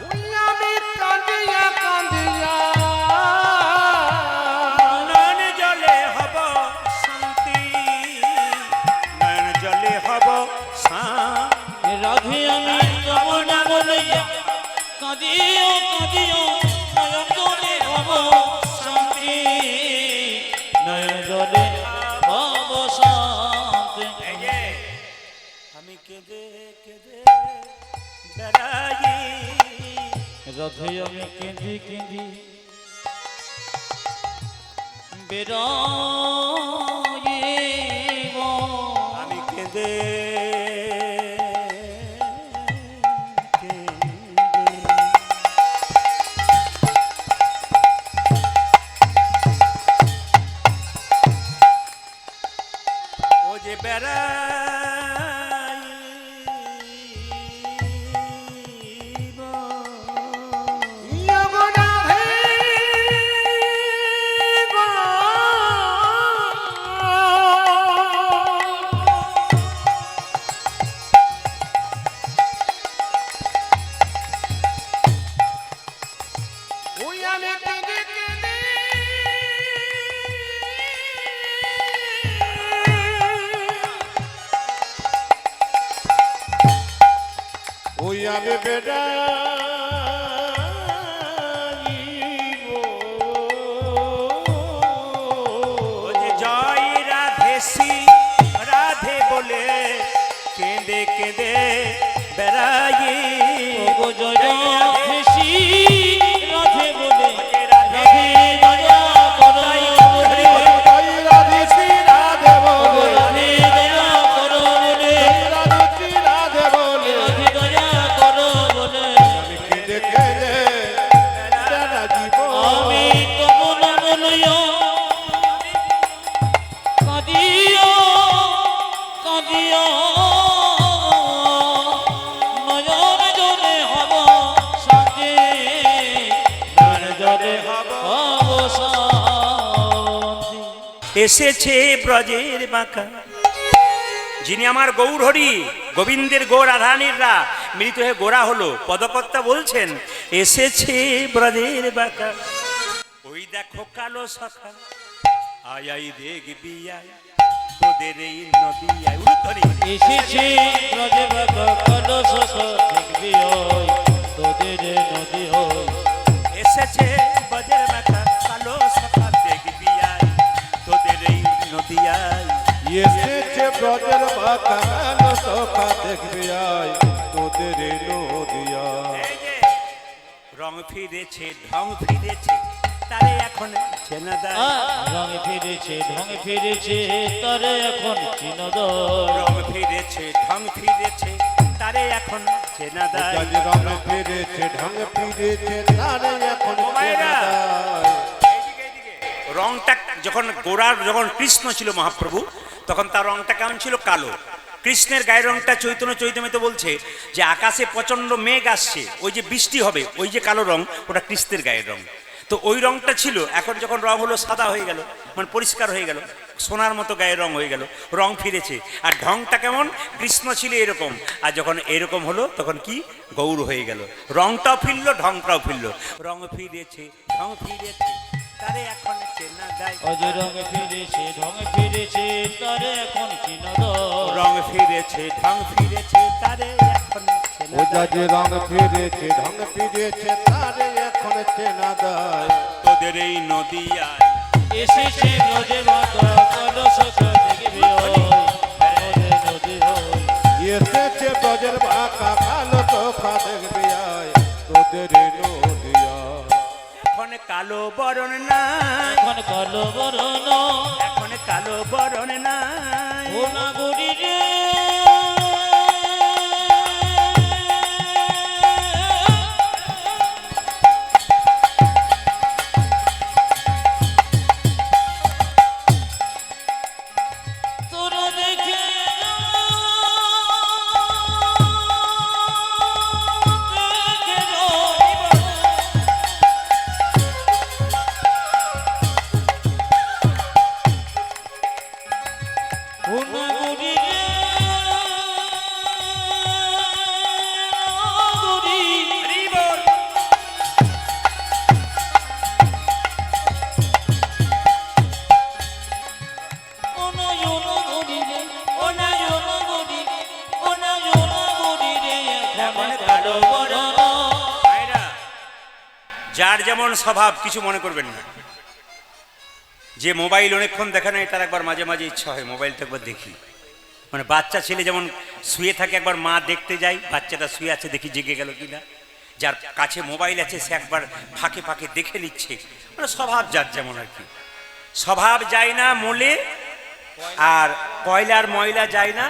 S2: ওই আমি কাঁদিয়া কাঁদিয়া
S1: নয়ন জলে হব শান্তি নয়ন জলে হব শান্তি
S3: রাধে আমি তব নাম লইয়া কাঁদিও কাঁদিও নয়ন জলে হব শান্তি নয়ন জলে হব শান্তি
S1: এই যে আমি কেঁদে কেঁদে বেড়াই
S3: রাধে আমি কেঁদি কেঁদি বেড়াইব
S1: আমি কেঁদে ও যে বেড়াইব
S2: ইয়গনাভে ওই আমি কেঁদে কেঁদে ওই আমি বেড়াইব
S1: ও যে জয় রাধে শ্রী রাধে বলে কেঁদে কেঁদে বেড়াই
S3: ওগো জয় রাধেশি রাধে বলে
S1: রাধে
S3: দয়া করো
S2: জয় রাধে শ্রী রাধে বলে
S3: রাধে দয়া করো বলে
S2: রাধে শ্রী রাধে বলে
S3: রাধে দয়া করো বলে
S2: আমি কেঁদে কেঁদে বেড়াইব
S3: আমি তব নাম লইয়া কাঁদিও কাঁদিও নয়ন জলে হব শান্তি নয়ন জলে হব শান্তি
S1: এসেছে ব্রজের বাঁকা যিনি আমার গৌর হরি গোবিন্দের গো রাধানীররা মিলিত হয়ে গোরা হলো পদকর্তা বলছেন এসেছে ব্রজের বাঁকা ওই দেখো কালো শাখা আয় আই দেখবি আয় তোদের এই নদী আয় উলুধ্বনি
S3: এসেছে ব্রজে বাবা কলস দেখবি ওই তোদের নদী ওই
S1: এসেছে ব্রজের বাঁকা কালো শাখা দেখবি আয় তোদের এই নদী আয়
S2: এসেছে ব্রজের বাঁকানো সখা দেখবি আয় তোদের নদিয়া
S1: এই যে রং ফিরেছে ঢং ফিরেছে তারে এখন চেনা যায়
S3: রঙে ফিরেছে ঢঙে ফিরেছে তারে এখন চিনদর
S1: রং ফিরেছে ঢং ফিরেছে তারে এখন চেনা যায়
S2: জানি রঙে ফিরেছে ঢঙ ফিরেছে তারে এখন
S1: ও মায়েরা।
S2: চেনা যায়।
S1: এইদিকে, এইদিকে। রংটা যখন গোরার যখন কৃষ্ণ ছিল মহাপ্রভু তখন তার রংটা কেমন ছিল কালো কৃষ্ণের গায়ের রংটা চৈতন্য চৈতন্যত বলছে যে আকাশে প্রচণ্ড মেঘ আসছে, ওই যে বৃষ্টি হবে, ওই যে কালো রং, ওটা কৃষ্ণের গায়ের রং। তো ওই রংটা ছিল, এখন যখন রং হলো সাদা হয়ে গেল, মানে পরিষ্কার হয়ে গেল, সোনার মতো গায়ের রং হয়ে গেল, রং ফিরেছে। আর ঢংটা কেমন, কৃষ্ণ ছিল এরকম, আর যখন এরকম হলো তখন কি গৌর হয়ে গেল, রংটাও ফিরলো, ঢংটাও ফিরলো। রং ফিরেছে, ঢং ফিরেছে, তারে এখন চেনা যায়।
S3: অজ রং ফিরেছে, ঢং ফিরেছে, তারে এখন চিনা দাও।
S1: রং ফিরেছে, ঢং ফিরেছে, তারে এখন চেনা
S2: ও
S1: যায়।
S2: যে রং ফিরেছে ঢং ফিরেছে তারে এখন চেনা যায়।
S1: তোদের এই নদিয়ায়
S3: এসেছে ব্রজে মাতা কলস দেখবে ওই ব্রজে নদী হই।
S2: এসেছে ব্রজের বাঁকা কালো চোখা দেখবি আয় তোদের নদিয়া।
S1: এখন কালো বরণ নাই,
S3: এখন কালো বরণ
S1: এখন কালো বরণ নাই।
S3: ও নাগরী রে, তোরা দেখে ও নাগরী রে, নাগরী। ও নয়ন গরি রে, ও নয়ন গরি রে, ও নয়ন গরি রে, এখন কালো বরণ।
S1: ভাইরা, যার যেমন স্বভাব কিছু মনে করবেন না। যে মোবাইল অনেকক্ষণ দেখা নেই, তার একবার মাঝে মাঝে ইচ্ছা হয় মোবাইলটা একবার দেখি। মানে বাচ্চা ছেলে যেমন শুয়ে থাকে, একবার মা দেখতে যাই বাচ্চাটা শুয়ে আছে, দেখি জেগে গেল কিনা। যার কাছে মোবাইল আছে সে একবার ফাঁকে ফাঁকে দেখে নিচ্ছে। মানে স্বভাব যার যেমন আর কি। স্বভাব যায় না মোলে, আর কয়লার ময়লা যায় না,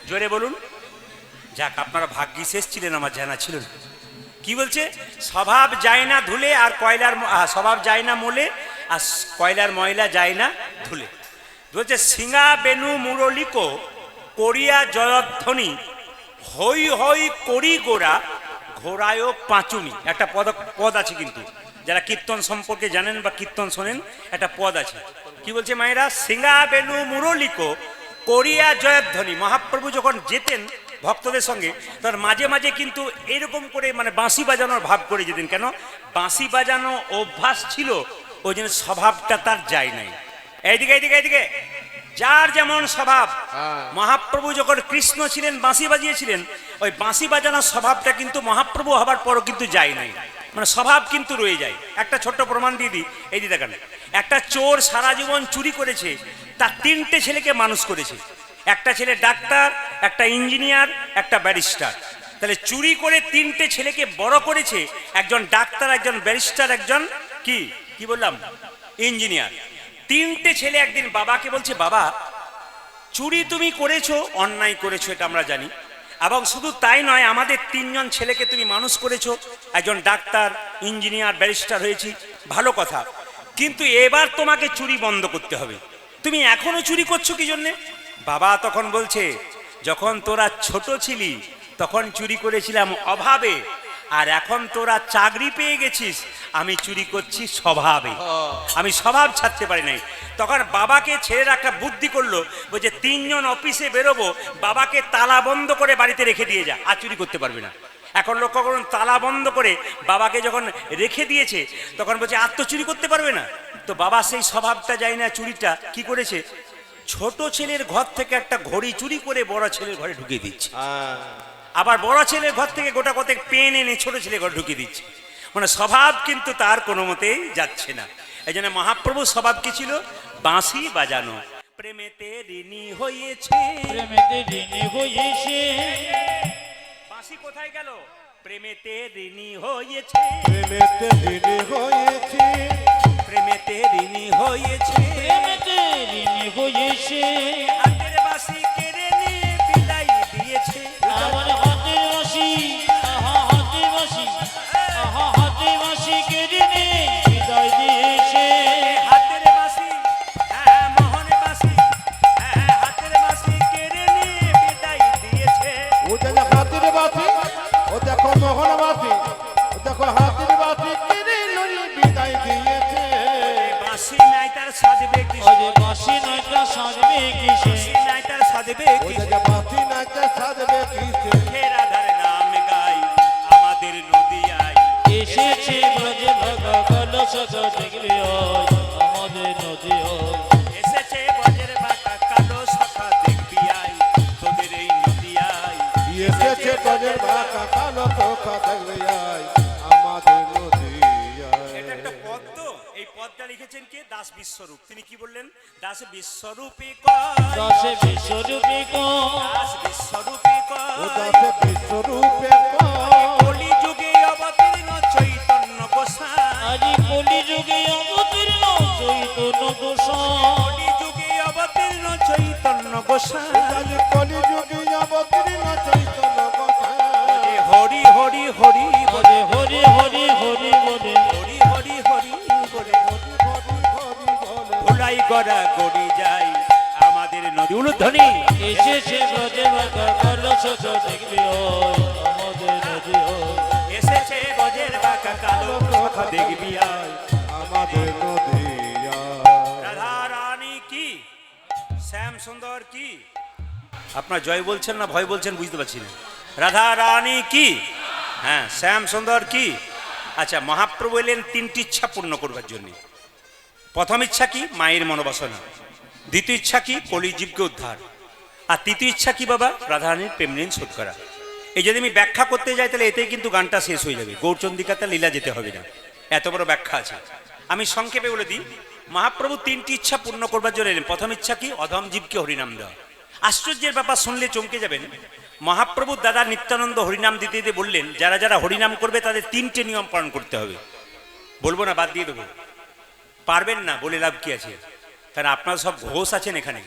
S1: জোরে বলুন। যাক, আপনারা ভাগ্যি শেষ ছিলেন, আমার জানা ছিল না। কি বলছে, স্বভাব যায় না ধুলে, আর স্বভাব যায় না মোলে, আর কয়লার ময়লা যায় না ধুলে। বলছে সিঙ্গা বেনু মুরলিকো করিয়া জয়ধ্বনি, হই হই করি গোড়া ঘোড়ায়ও পাঁচুনি। একটা পদ আছে কিন্তু, যারা কীর্তন সম্পর্কে জানেন বা কীর্তন শোনেন, একটা পদ আছে। কি বলছে মায়েরা, সিঙ্গা বেনু মুরলিকো করিয়া জয়ধ্বনি। মহাপ্রভু যখন যেতেন ভক্তদের সঙ্গে, তার মাঝে মাঝে কিন্তু এরকম করে মানে বাঁশি বাজানোর ভাব করে যেতেন। কেন, বাঁশি বাজানো অভ্যাস ছিল, ওই জন্য স্বভাবটা তার যায় নাই। এইদিকে এইদিকে এইদিকে, যার যেমন স্বভাব। মহাপ্রভু যখন কৃষ্ণ ছিলেন বাঁশি বাজিয়েছিলেন, ওই বাঁশি বাজানোর স্বভাবটা কিন্তু মহাপ্রভু হবার পরও কিন্তু যায় নাই, মানে স্বভাব কিন্তু রয়ে যায়। একটা ছোট্ট প্রমাণ দিয়ে দিই, এই দিকে দেখেন। একটা চোর সারা জীবন চুরি করেছে, তার 3টে ছেলেকে মানুষ করেছে। একটা ছেলে ডাক্তার, একটা ইঞ্জিনিয়ার, একটা ব্যারিস্টার। তাহলে চুরি করে 3টে ছেলেকে বড় করেছে, একজন ডাক্তার, একজন ব্যারিস্টার, একজন কি বললাম, ইঞ্জিনিয়ার। 3টে ছেলে একদিন বাবাকে বলছে, বাবা চুরি তুমি করেছো, অন্যায় করেছো, এটা আমরা জানি, এবং শুধু তাই নয়, আমাদের 3জন ছেলেকে তুমি মানুষ করেছো, একজন ডাক্তার, ইঞ্জিনিয়ার, ব্যারিস্টার হয়েছি, ভালো কথা, কিন্তু এবার তোমাকে চুরি বন্ধ করতে হবে। তুমি এখনো চুরি করছো কি জন্যে? বাবা তখন বলছে, যখন তোরা ছোট ছিলি তখন চুরি করেছিলাম অভাবে, আর এখন তোরা চাকরি পেয়ে গেছিস, আমি চুরি করছি স্বভাবে, আমি স্বভাব ছাড়তে পারি নাই। তখন বাবাকে ছেলেরা একটা বুদ্ধি করলো, বলছে 3জন অফিসে বেরোবো, বাবাকে তালা বন্ধ করে বাড়িতে রেখে দিয়ে যা, আর চুরি করতে পারবে না। এখন লক্ষ্য করুন, তালা বন্ধ করে বাবাকে যখন রেখে দিয়েছে, তখন বলছে আর তো চুরি করতে পারবে না। তো বাবা সেই স্বভাবটা যায় না, চুরিটা কি করেছে, ছোট ছেলের ঘর থেকে একটা ঘড়ি চুরি করে বড় ছেলের ঘরে ঢুকিয়ে দিচ্ছে, আবার বড় ছেলের ঘর থেকে গোটা কতক পেন এনে ছোট ছেলের ঘরে ঢুকিয়ে দিচ্ছে। মানে স্বভাব কিন্তু তার কোনো মতেই যাচ্ছে না। এই জন্য মহাপ্রভুর স্বভাব কি ছিল, বাঁশি বাজানো। প্রেমেতে ঋণী হয়েছে,
S3: প্রেমেতে ঋণী হয়েছে,
S1: বাঁশি কোথায় গেল, প্রেমেতে ঋণী হয়েছে,
S2: প্রেমেতে ঋণী হয়েছি,
S1: প্রেমেতে ঋণী হয়েছে,
S3: প্রেমেতে ঋণী হয়েছে,
S1: হাতের বাঁশি কেড়ে নিয়ে বিদায় দিয়েছে।
S3: আমার হাতের বাঁশি, আহা হাতের বাঁশি, আহা হাতের বাঁশি কেড়ে নিয়ে বিদায় দিয়েছে।
S1: হাতের বাঁশি, হ্যাঁ মোহন বাঁশি, হ্যাঁ হাতের বাঁশি কেড়ে নিয়ে সাজবে
S2: ওই
S1: কিসে
S2: যে বাঁশি নাচে সাজবে কিসে
S1: হে রাধার নাম গাই আমাদের নদিয়ায়
S3: এসেছে ব্রজে ভাগা কালো সাজা দেখবি ওই আমাদের নদী ওই
S1: এসেছে বজের বাঁকা কালো শাখা দেখবি আই তোদের এই নদিয়ায়
S2: এসেছে ব্রজের বাঁকা কালো চোখা দেখবে আয় আমাদের নদিয়ায়।
S1: এটা একটা পদ্ম। এই পদটা লিখেছেন কে? দাস বিশ্বরূপ। তিনি কি বললেন? দাস বিশ্বরূপী কয়,
S3: দশে বিশ্বরূপী কোন
S1: দাস বিশ্বরূপী
S2: ও
S1: কয়,
S2: দাসে বিশ্বরূপে
S1: কলি যুগে অবতীর্ণ চৈতন্য গোসাই,
S3: আজি কলি যুগে অবতীর্ণ চৈতন্য গোসাই
S1: কলি যুগে অবতীর্ণ চৈতন্য গোসাই,
S2: কলি যুগে অবতীর্ণ চৈতন্য গোসাই।
S1: হরি হরি হরি
S3: বলে হরি হরি হরি বলে
S1: হরি হরি হরি বলে ভোলাই গড়া গড়ি যাই আমাদের নদী উলুধ্বনি।
S3: এসেছে ব্রজে ভাগা কালো সাজা দেখবি ওই আমাদের নদী ওই
S1: এসেছে গজের বাঁকা কালো শাখা দেখবি আয়
S2: আমাদের নদিয়া।
S1: রাধা রানী কি, শ্যাম সুন্দর কি? আপনার জয় বলছেন না ভয় বলছেন বুঝতে পারছি না। রাধা রানী কি, হ্যাঁ শ্যাম সুন্দর কি? আচ্ছা, মহাপ্রভু এলেন তিনটি ইচ্ছা পূর্ণ করবার জন্য। প্রথম ইচ্ছা কি? মায়ের মনোবাসনা। দ্বিতীয় ইচ্ছা কি? কলিজীবকে উদ্ধার। আর তৃতীয় ইচ্ছা কি বাবা? রাধারানীর প্রেম ঋণ শোধ করা। এই যদি আমি ব্যাখ্যা করতে যাই তাহলে এতেই কিন্তু গানটা শেষ হয়ে যাবে, গৌরচন্দিকাতে লীলা যেতে হবে না, এত বড় ব্যাখ্যা আছে। আমি সংক্ষেপে বলে দিই, মহাপ্রভু তিনটি ইচ্ছা পূর্ণ করবার জন্য এলেন। প্রথম ইচ্ছা কি? অধম জীবকে হরিনাম দেওয়া। আশ্চর্যের ব্যাপার, শুনলে চমকে যাবেন। মহাপ্রভু দাদা নিত্যানন্দ হরিনাম দিতে দিতে বললেন, যারা যারা হরিনাম করবে তাদের তিনটে নিয়ম পালন করতে হবে। বলবো না, বাদ দিয়ে দেবো? পারবেন না বলে লাভ কি আছে? কারণ আপনারা সব ঘোষ আছেন এখানে,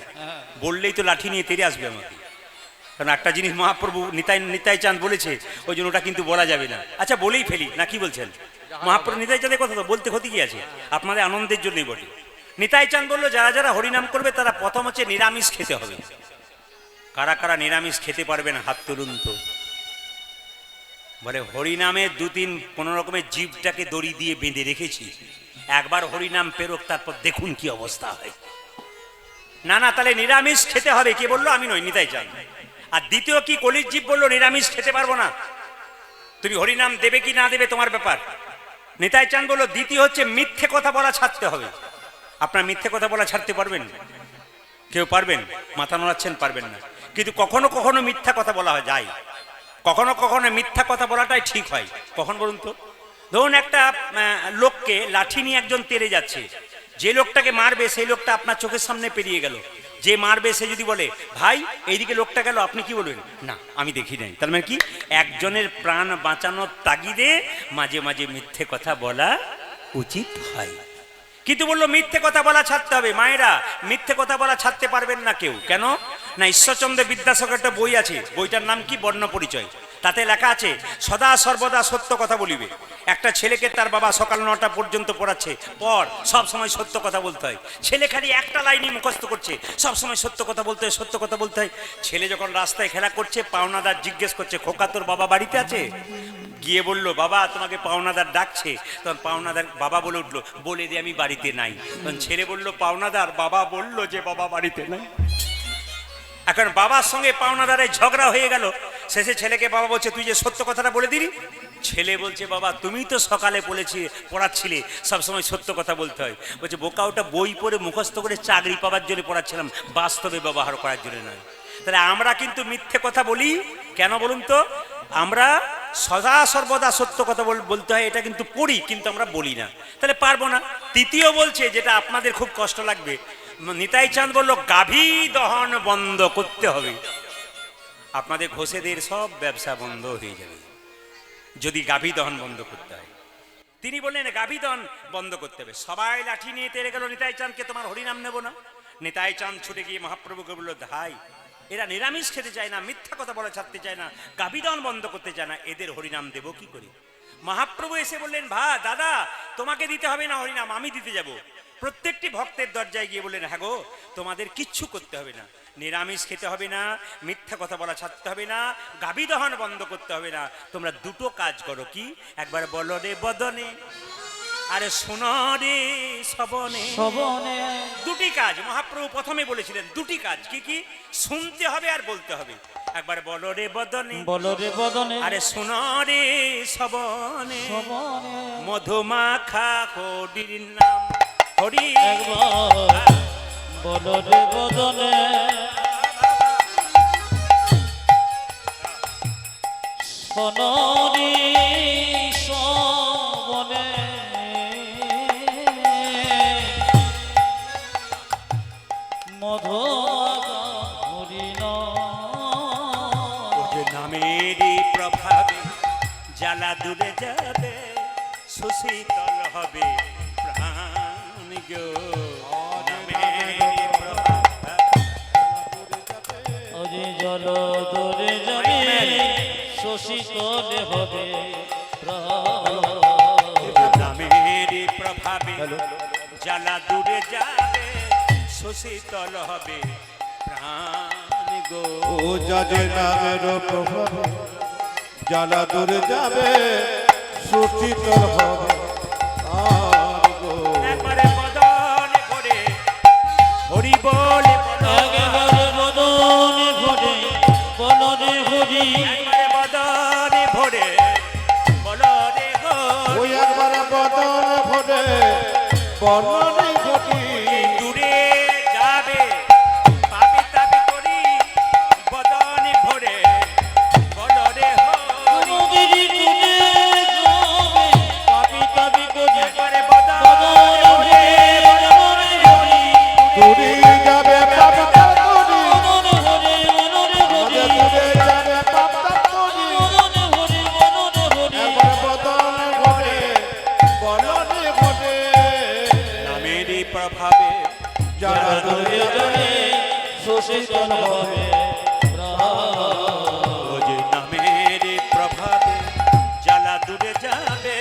S1: বললেই তো লাঠি নিয়ে তেড়ে আসবে আমাকে। কারণ একটা জিনিস মহাপ্রভু নিতাই চাঁদ বলেছে, ওই জন্য ওটা কিন্তু বলা যাবে না। আচ্ছা বলেই ফেলি, না কি বলছেন? মহাপ্রভু নিতাই চাঁদের কথা তো বলতে ক্ষতি কি আছে? আপনাদের আনন্দের জন্যই বলি। নিতাই চাঁদ বললো, যারা যারা হরিনাম করবে তারা প্রথম হচ্ছে নিরামিষ খেতে হবে। কারা কারা নিরামিষ খেতে পারবেন হাত তুলুন তো। বলে হরিনামে দু তিন কোনো রকমের জীবটাকে দড়ি দিয়ে বেঁধে রেখেছি, একবার হরিনাম পেরোক তারপর দেখুন কি অবস্থা হয়। না না, তাহলে নিরামিষ খেতে হবে। কে বললো? আমি নই, নিতাই চাঁদ। আর দ্বিতীয় কি? কলির জীব বললো নিরামিষ খেতে পারবো না, তুমি হরিনাম দেবে কি না দেবে তোমার ব্যাপার। নিতাই চাঁদ বললো দ্বিতীয় হচ্ছে মিথ্যে কথা বলা ছাড়তে হবে। আপনার মিথ্যে কথা বলা ছাড়তে পারবেন? কেউ পারবেন? মাথা নাড়াচ্ছেন, পারবেন না। কিন্তু কখনো কখনো মিথ্যা কথা বলা হয় যায়, কখনো কখনো মিথ্যা কথা বলাটাই ঠিক হয়। কখন বলুন তো? ধরুন একটা লোককে লাঠি নিয়ে একজন তেড়ে যাচ্ছে, যে লোকটাকে মারবে সেই লোকটা আপনার চোখের সামনে পেরিয়ে গেল। যে মারবে সে যদি বলে ভাই এইদিকে লোকটা গেল, আপনি কি বলবেন? না আমি দেখি নাই। তার মানে কি? একজনের প্রাণ বাঁচানোর তাগিদে মাঝে মাঝে মিথ্যে কথা বলা উচিত হয়। কিন্তু বললো মিথ্যে কথা বলা ছাড়তে হবে। মায়েরা, মিথ্যে কথা বলা ছাড়তে পারবেন না কেউ। কেন না? ঈশ্বরচন্দ্র বিদ্যাসাগর একটা বই আছে, বইটার নাম কি? বর্ণ পরিচয়। তাতে লেখা আছে সদা সর্বদা সত্য কথা বলিবে। একটা ছেলেকে তার বাবা সকাল 9টা পর্যন্ত পড়াচ্ছে, পর সব সময় সত্য কথা বলতে হয়। ছেলে খালি একটা লাইনই মুখস্থ করছে, সব সময় সত্য কথা বলতে হয়, সত্য কথা বলতে হয়। ছেলে যখন রাস্তায় খেলা করছে, পাওনাদার জিজ্ঞেস করছে খোকা তোর বাবা বাড়িতে আছে? গিয়ে বললো বাবা তোমাকে পাওনাদার ডাকছে। তখন পাওনাদার বাবা বলে উঠলো, বলে দিয়ে আমি বাড়িতে নাই। তখন ছেলে বললো পাওনাদার বাবা বললো যে বাবা বাড়িতে নাই। এখন বাবার সঙ্গে পাওনাদারের ঝগড়া হয়ে গেল। শেষে ছেলেকে বাবা বলছে তুই যে সত্য কথাটা বলে দিলি। ছেলে বলছে বাবা তুমি তো সকালে পড়াচ্ছিলে সবসময় সত্য কথা বলতে হয়। বলছে বোকা, ওটা বই পড়ে মুখস্থ করে চাকরি পাওয়ার জন্য পড়াচ্ছিলাম, বাস্তবে ব্যবহার করার জন্য নয়। তাহলে আমরা কিন্তু মিথ্যে কথা বলি কেন বলুন তো? আমরা সদা সর্বদা সত্য কথা বলতে হয়, এটা কিন্তু পড়ি, কিন্তু আমরা বলি না। তাহলে পারবো না। তৃতীয় বলছে, যেটা আপনাদের খুব কষ্ট লাগবে, নিতাই চাঁদ বললো গাভী দহন বন্ধ করতে হবে। আপনাদের ঘোষেদের সব ব্যবসা বন্ধ হয়ে যাবে যদি গাভী দহন বন্ধ করতে হয়। তিনি বললেন গাভী দহন বন্ধ করতে হবে। সবাই লাঠি নিয়ে তেড়ে গেল নিতাই চাঁদকে, তোমার হরিনাম নেব না। নিতাই চাঁদ ছুটে গিয়ে মহাপ্রভুকে বলল ভাই এরা নিরামিষ খেতে চায় না, মিথ্যা কথা বলা ছাড়তে চায় না, গাভী দহন বন্ধ করতে চায় না, এদের হরিনাম দেব কি করে? মহাপ্রভু এসে বললেন দাদা তোমাকে দিতে হবে না হরিনাম, আমি দিতে যাব। প্রত্যেকটি ভক্তের দরজায় গিয়ে বললেন হ্যাঁ গো, তোমাদের কিচ্ছু করতে হবে না, নিরামিষ খেতে হবে না, মিথ্যা কথা বলা ছাড়তে হবে না, গাভী দহন বন্ধ করতে হবে না। তোমরা দুটো কাজ করো। কি? একবার বলো রে বদনে আরে শোনো রে শ্রবণে,
S3: শোভনে
S1: দুটি কাজ মহাপ্রভু প্রথমে বলেছিলেন, দুটি কাজ কি কি? শুনতে হবে আর বলতে হবে। একবার বলো রে বদনে,
S3: বলো রে বদনে,
S1: আরে শোনো রে শ্রবণে,
S3: শোভনে
S1: মধুমাখা হরির নাম হরি।
S3: একবার বলো রে বদনে, শোনো রে শোভনে, মধু হরিণ
S1: ওর নামেরই প্রভাবে জ্বালা দূরে যাবে, সুশীতল হবে প্রাণ গো। নামেরই প্রভাবে
S3: ওরে জল দূরে যাবে, শোষিতলে হবে
S1: নামেরই প্রভাবে জ্বালা দূরে যাবে, সুশীতল হবে প্রাণ গো।
S2: ও যাজে নামের প্রভাবে জ্বালা দূরে যাবে, সুশীতল হবে আর গো।
S1: একবারে বদন করে হরি বলে বলো,
S3: একেবারে বদনে ভরে বলো রে হরি,
S1: একবারে বদনে ভরে বলো রে হরি।
S2: ওই একবার বদন ভরে বর্ণনে ঘটি,
S1: দূরে যাবে পাপি তাপি করি, বদনে ভরে বলো রে হরি।
S3: নদীর তুলে যাবে, পাপি তাপি করি,
S1: একবারে বদনে
S3: বদনে
S1: ভরে
S3: ভরে বলো রে হরি,
S2: দূরে যাবে পাপতা করি,
S3: বদনে ভরে বলো রে হরি,
S2: দূরে যাবে পাপতা করি,
S3: বদনে ভরে বলো রে হরি,
S2: একবার বদন ভরে বর্ণনে ঘটে।
S1: নামেরই প্রভাবে
S2: জ্বালা
S3: দূরে
S2: দূরে
S3: যাবে, শোষিতল হবে
S1: ও যে নামেরই প্রভাবে জ্বালা দূরে যাবে,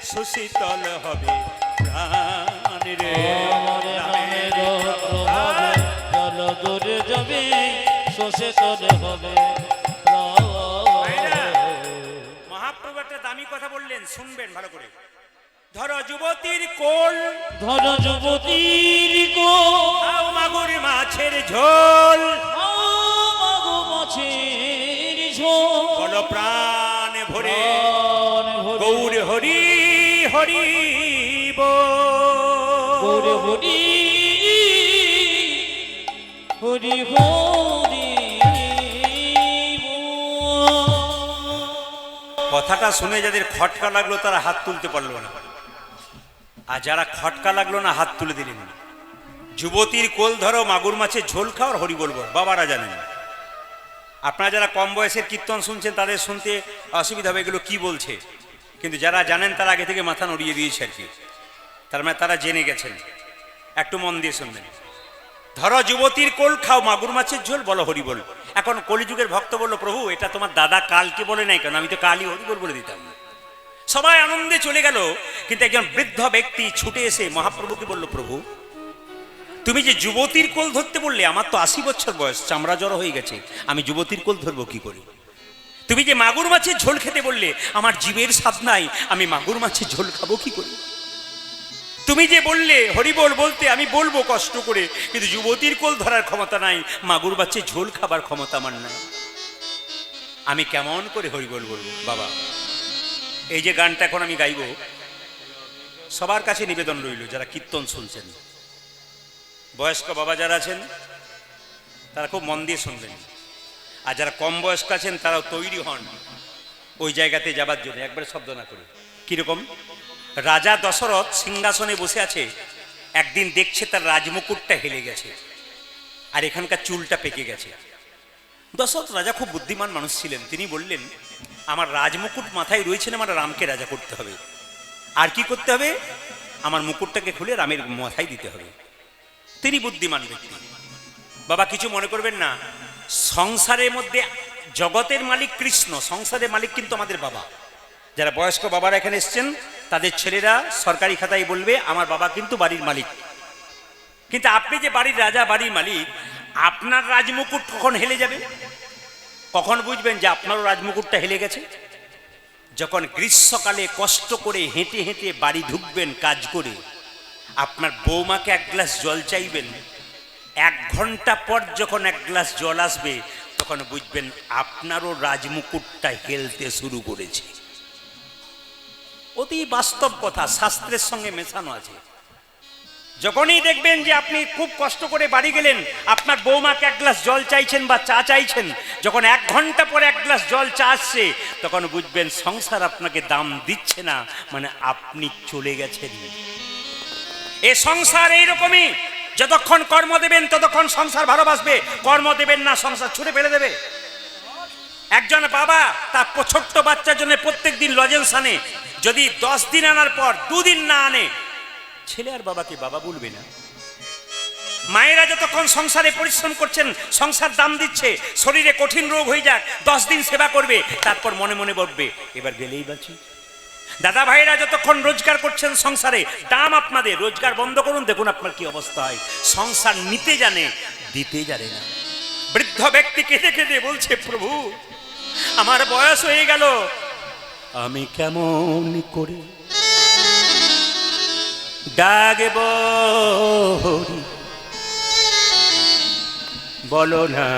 S1: সুশীতল হবে প্রাণ রে।
S3: আমার নামের প্রভাবে জল দূরে যাবে, শোষিতলে হবে
S1: মহাপ্রভু একটা দামি কথা বললেন, শুনবেন ভালো করে। ধরো যুবতীর কোল,
S3: ধর যুবতীর গো
S1: খাও মাগুর মাছের ঝোল,
S3: মাগো মাছের ঝোল,
S1: বলো প্রাণ ভরে
S3: প্রাণ ভরে
S1: গৌর হরি হরি
S3: গৌর
S1: বল।
S3: হরি হরি হরি
S1: কথাটা শুনে যাদের খটকা লাগলো তারা হাত তুলতে পারলো না, আর যারা খটকা লাগলো না হাত তুলে দিলেন। যুবতীর কোল ধরো মাগুর মাছের ঝোল খাও আর হরি বলবো, বাবারা জানেন। আপনারা যারা কম বয়সের কীর্তন শুনছেন তাদের শুনতে অসুবিধা হবে এগুলো কি বলছে, কিন্তু যারা জানেন তারা আগে থেকে মাথা নড়িয়ে দিয়েছে আর কি, তার মানে তারা জেনে গেছেন। একটু মন দিয়ে শুনবেন। ধরো যুবতীর কোল খাও মাগুর মাছের ঝোল, বলো হরি বল। এখন কলিযুগের ভক্ত বললো, প্রভু এটা তোমার দাদা কালকে বলে নাই কেন? আমি তো কালই হরি বল বলে দিতাম। সবাই আনন্দে চলে গেল, কিন্তু একজন বৃদ্ধ ব্যক্তি ছুটে এসে মহাপ্রভুকে বলল, প্রভু তুমি যে যুবতীর কোল ধরতে বললে, আমার তো 80 বছর বয়স, চামড়া জড়ো হয়ে গেছে, আমি যুবতীর কোল ধরবো কি করে? তুমি যে মাগুর মাছের ঝোল খেতে বললে, আমার জীবের স্বাদ নাই, আমি মাগুর মাছের ঝোল খাবো কি করে? তুমি যে বললে হরিবোল বলতে, আমি বলবো কষ্ট করে, কিন্তু যুবতীর কোল ধরার ক্ষমতা নাই, মাগুর মাছের ঝোল খাবার ক্ষমতা আমার নাই, আমি কেমন করে হরিবোল বলবো? বাবা এই যে গানটা এখন আমি গাইব, সবার কাছে নিবেদন রইল যারা কীর্তন শুনছেন, বয়স্ক বাবা যারা আছেন তারা খুব মন দিয়ে শুনবেন, আর যারা কম বয়স্ক আছেন তারাও তৈরি হন ওই জায়গাতে যাবার জন্য, একবার শব্দ না করে। কিরকম? রাজা দশরথ সিংহাসনে বসে আছে, একদিন দেখছে তার রাজমুকুটটা হেলে গেছে আর এখানকার চুলটা পেকে গেছে। দশরথ রাজা খুব বুদ্ধিমান মানুষ ছিলেন, তিনি বললেন, আমার রাজমুকুট মাথায় রয়েছে, আমার রামকে রাজা করতে হবে, আর কি করতে হবে? আমার মুকুটটাকে খুলে রামের মাথায় দিতে হবে। তিনি বুদ্ধিমান ব্যক্তি। বাবা কিছু মনে করবেন না, সংসারের মধ্যে জগতের মালিক কৃষ্ণ, সংসারের মালিক কিন্তু আমাদের বাবা। যারা বয়স্ক বাবারা এখানে এসছেন তাদের ছেলেরা সরকারি খাতায় বলবে আমার বাবা কিন্তু বাড়ির মালিক। কিন্তু আপনি যে বাড়ির রাজা, বাড়ির মালিক, আপনার রাজমুকুট কখন হেলে যাবে? কখন বুঝবেন যে আপনারও রাজমুকুটটা হেলে গেছে? যখন গ্রীষ্মকালে কষ্ট করে হেঁটে হেঁটে বাড়ি ঢুকবেন কাজ করে, আপনার বৌমাকে এক গ্লাস জল চাইবেন, 1 ঘন্টা পর যখন 1 গ্লাস জল আসবে তখন বুঝবেন আপনারও রাজমুকুটটা হেলতে শুরু করেছে। অতি বাস্তব কথা, শাস্ত্রের সঙ্গে মেশানো আছে। যখনই দেখবেন যে আপনি খুব কষ্ট করে বাড়ি গেলেন, আপনার বৌমাকে 1 গ্লাস জল চাইছেন বা চা চাইছেন, যখন 1 ঘন্টা পরে 1 গ্লাস জল চা আসছে তখন বুঝবেন সংসার আপনাকে দাম দিচ্ছে না, মানে আপনি চলে গেছেন। এ সংসার এইরকমই, যতক্ষণ কর্ম দেবেন ততক্ষণ সংসার ভালোবাসবে, কর্ম দেবেন না সংসার ছুঁড়ে ফেলে দেবে। একজন বাবা তার ছোট্ট বাচ্চার জন্য প্রত্যেক দিন লজেন্স আনে, যদি 10 দিন আনার পর 2 দিন না আনে, ছেলে আর বাবাকে বাবা বলবে না। মায়েরা যতক্ষণ সংসারে পরিশ্রম করছেন, সংসার দাম দিচ্ছে, শরীরে কঠিন রোগ হয়ে যাক, 10 দিন সেবা করবে, তারপর মনে মনে বলবে এবার গেলেই বাঁচি। দাদা ভাইরা যতক্ষণ রোজগার করছেন সংসারে, দাম আপনাদের, রোজগার বন্ধ করুন, দেখুন আপনার কি অবস্থা হয়। সংসার নিতে জানে, দিতে জানে না। বৃদ্ধ ব্যক্তি কেঁদে কেঁদে বলছে, প্রভু আমার বয়স হয়ে গেল, আমি কেমন করে ডাকব হরি, বলো না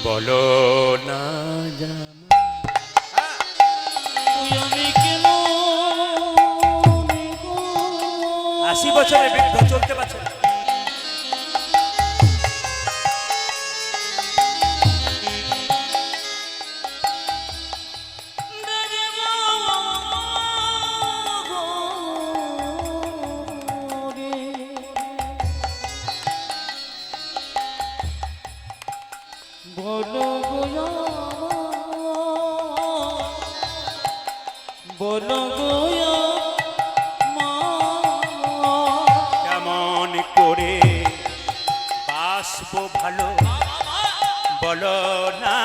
S1: বলো না জানা।
S3: তুই আমি কেন
S1: 80 বছরের বৃদ্ধ চলতে পারছে না।
S3: বলো গো বলো গো মা,
S1: কেমন করে বাসবো ভালো, বলো না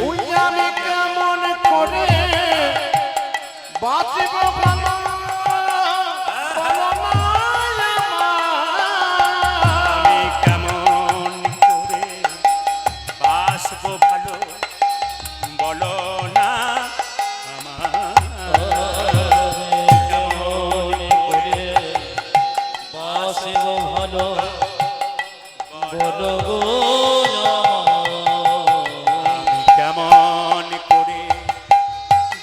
S2: ওই আমি কেমন করে বাঁচিব ভালো, বলো না
S1: আমি কেমন করে বাসবো ভালো, বলো না
S3: কেমন করে বাসব ভালো, বলো গো
S1: আমি কেমন করে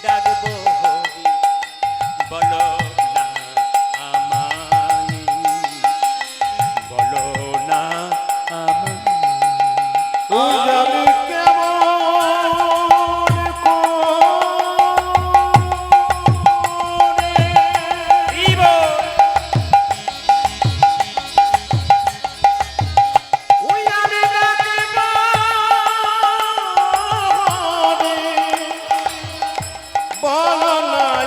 S1: ডাকবো হরি, বলো না আমায়, বলো না আমায়।
S2: ওই আমি কেমন করে
S1: দিব
S2: ওই আমি ডাকিব হরি, বলো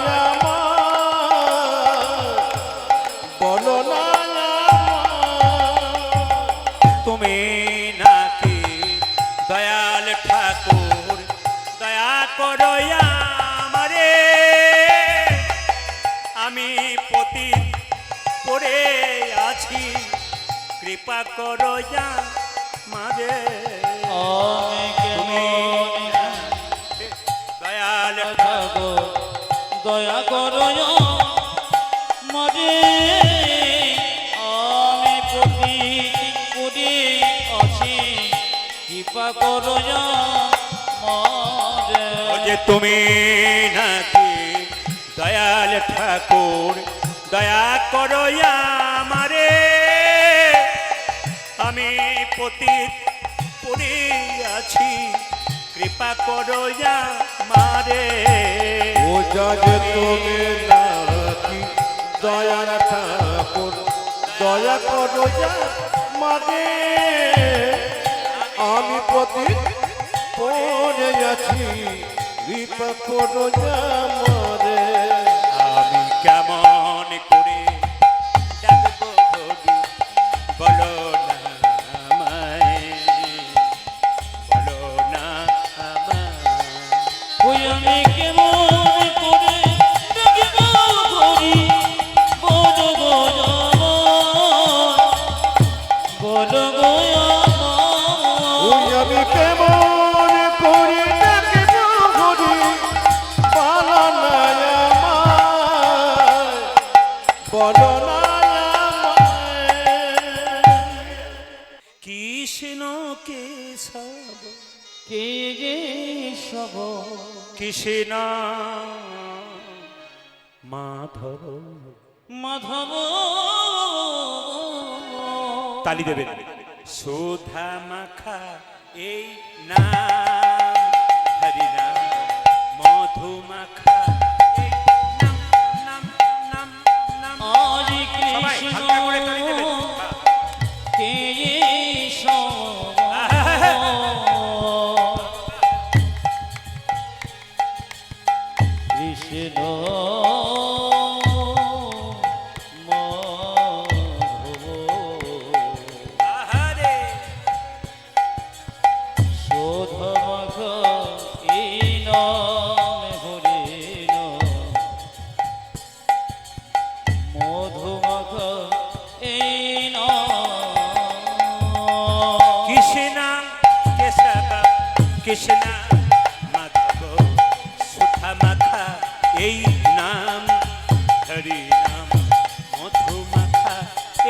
S2: না আমায়, বলো না আমায়।
S1: তুমি নাকি দয়াল ঠাকুর, দয়া করো আমারে, আমি পতি পড়ে আছি, কৃপা করো মাঝে।
S3: আমি কেমন
S1: দয়াল
S3: থাকো, দয়া করো মাঝে, আমি প্রতি করে আছি, কৃপা করো মাঝে।
S1: ও যে তুমি নাকি দয়াল ঠাকুর, দয়া করো আমারে, আমি পতিত পড়ে আছি, কৃপা করো আমারে।
S2: ও যাজে তুমি নাকি দয়ার ঠাকুর, দয়া করো মাঝে, আমি প্রতি পড়ে আছি, কৃপা করো মাঝে।
S1: আমি কেমন করে ডাকবো হরি, বলো না আমায়, বলো না আমায়।
S3: ওই আমি কেমন করে ডাকিব হরি, বলো গো আমার, বলো গো আমার।
S2: ওই
S1: কেশব
S3: কে যে সব
S1: কৃষ্ণ মাধব।
S3: মাধব
S1: তালি দেবেন। সুধা মাখা এই নাম হরি নাম, মধু মাখা এই নাম নাম নাম নাম।
S3: হরে
S1: সবাই
S3: কৃষ্ণ
S1: হালকা করে তালি দেবেন। বাহ।
S3: কে যে সব কৃষ্ণ মাধব
S1: আহারে
S3: শোধমগ এই নাম হরে মধুমগ এই নাম
S1: কৃষ্ণ কেশব কৃষ্ণ মাধব সুধা মাখা এই নাম হরি নাম, মধু মাখা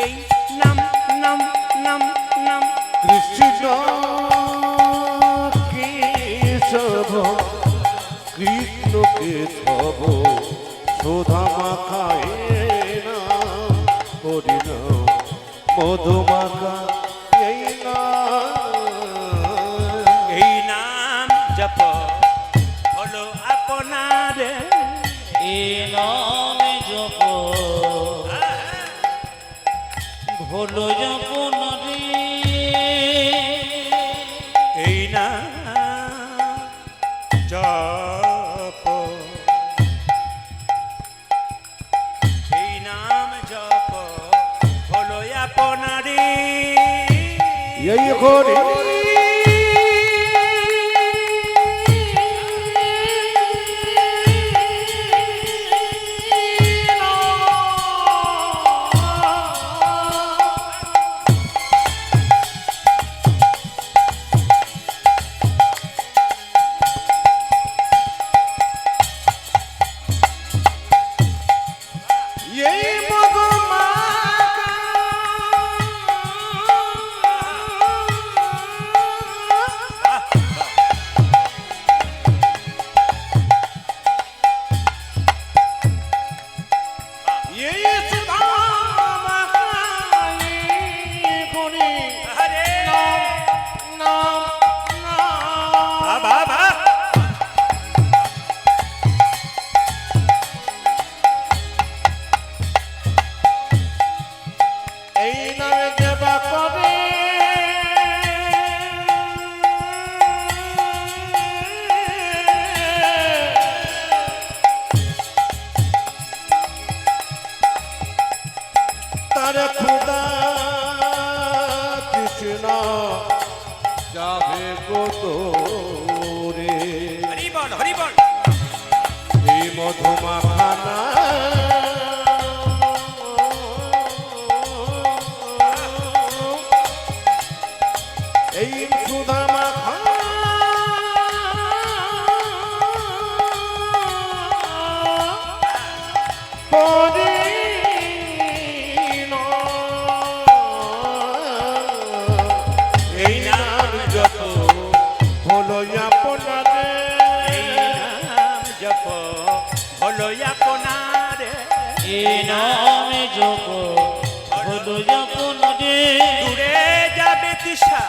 S1: এই নাম নাম নাম নাম।
S2: কৃষ্ণ কেশব কৃষ্ণ কেশব সুধা মাখায় না হরি নাম মধু মাখা এই না
S1: এই নাম জপ হলো আপনার,
S3: এই নাম জপ হলো যপন রে
S1: এই নাম জপ, এই নাম জপ হলো আপনারে।
S2: এই হরি এই মধুমাখা এই সুধা মাখা এই হরি
S1: আরে
S2: নাম নাম
S1: বাবা
S2: এই নামে দেবা করে তার খুদা কৃষ্ণ যাবে কত রে
S1: হরি বল হরি বল।
S2: এই মধুমাখানা এই সুধা মাখা হরি এই নাম যত হলো আপনারে
S1: এই নাম জপ হলো আপনারে।
S3: এই নাম জপ হলো যপন রে
S1: দূরে যাবে দিশা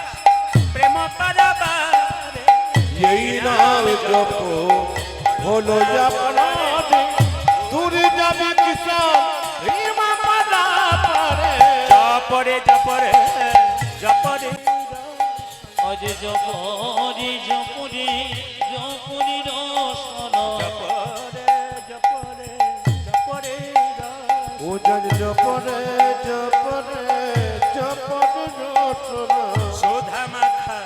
S1: প্রেম পারাবারে।
S2: এই নাম জপ হলো আপনারে দূরে যাবে কিষান এই মামারা পারে
S1: জপরে জপরে জপরে
S3: অজ জপরি জপরি জপরি রসন
S1: জপরে জপরে জপরে
S2: ও জজ জপরে জপরে জপরে রচনা
S1: সোধা মাখা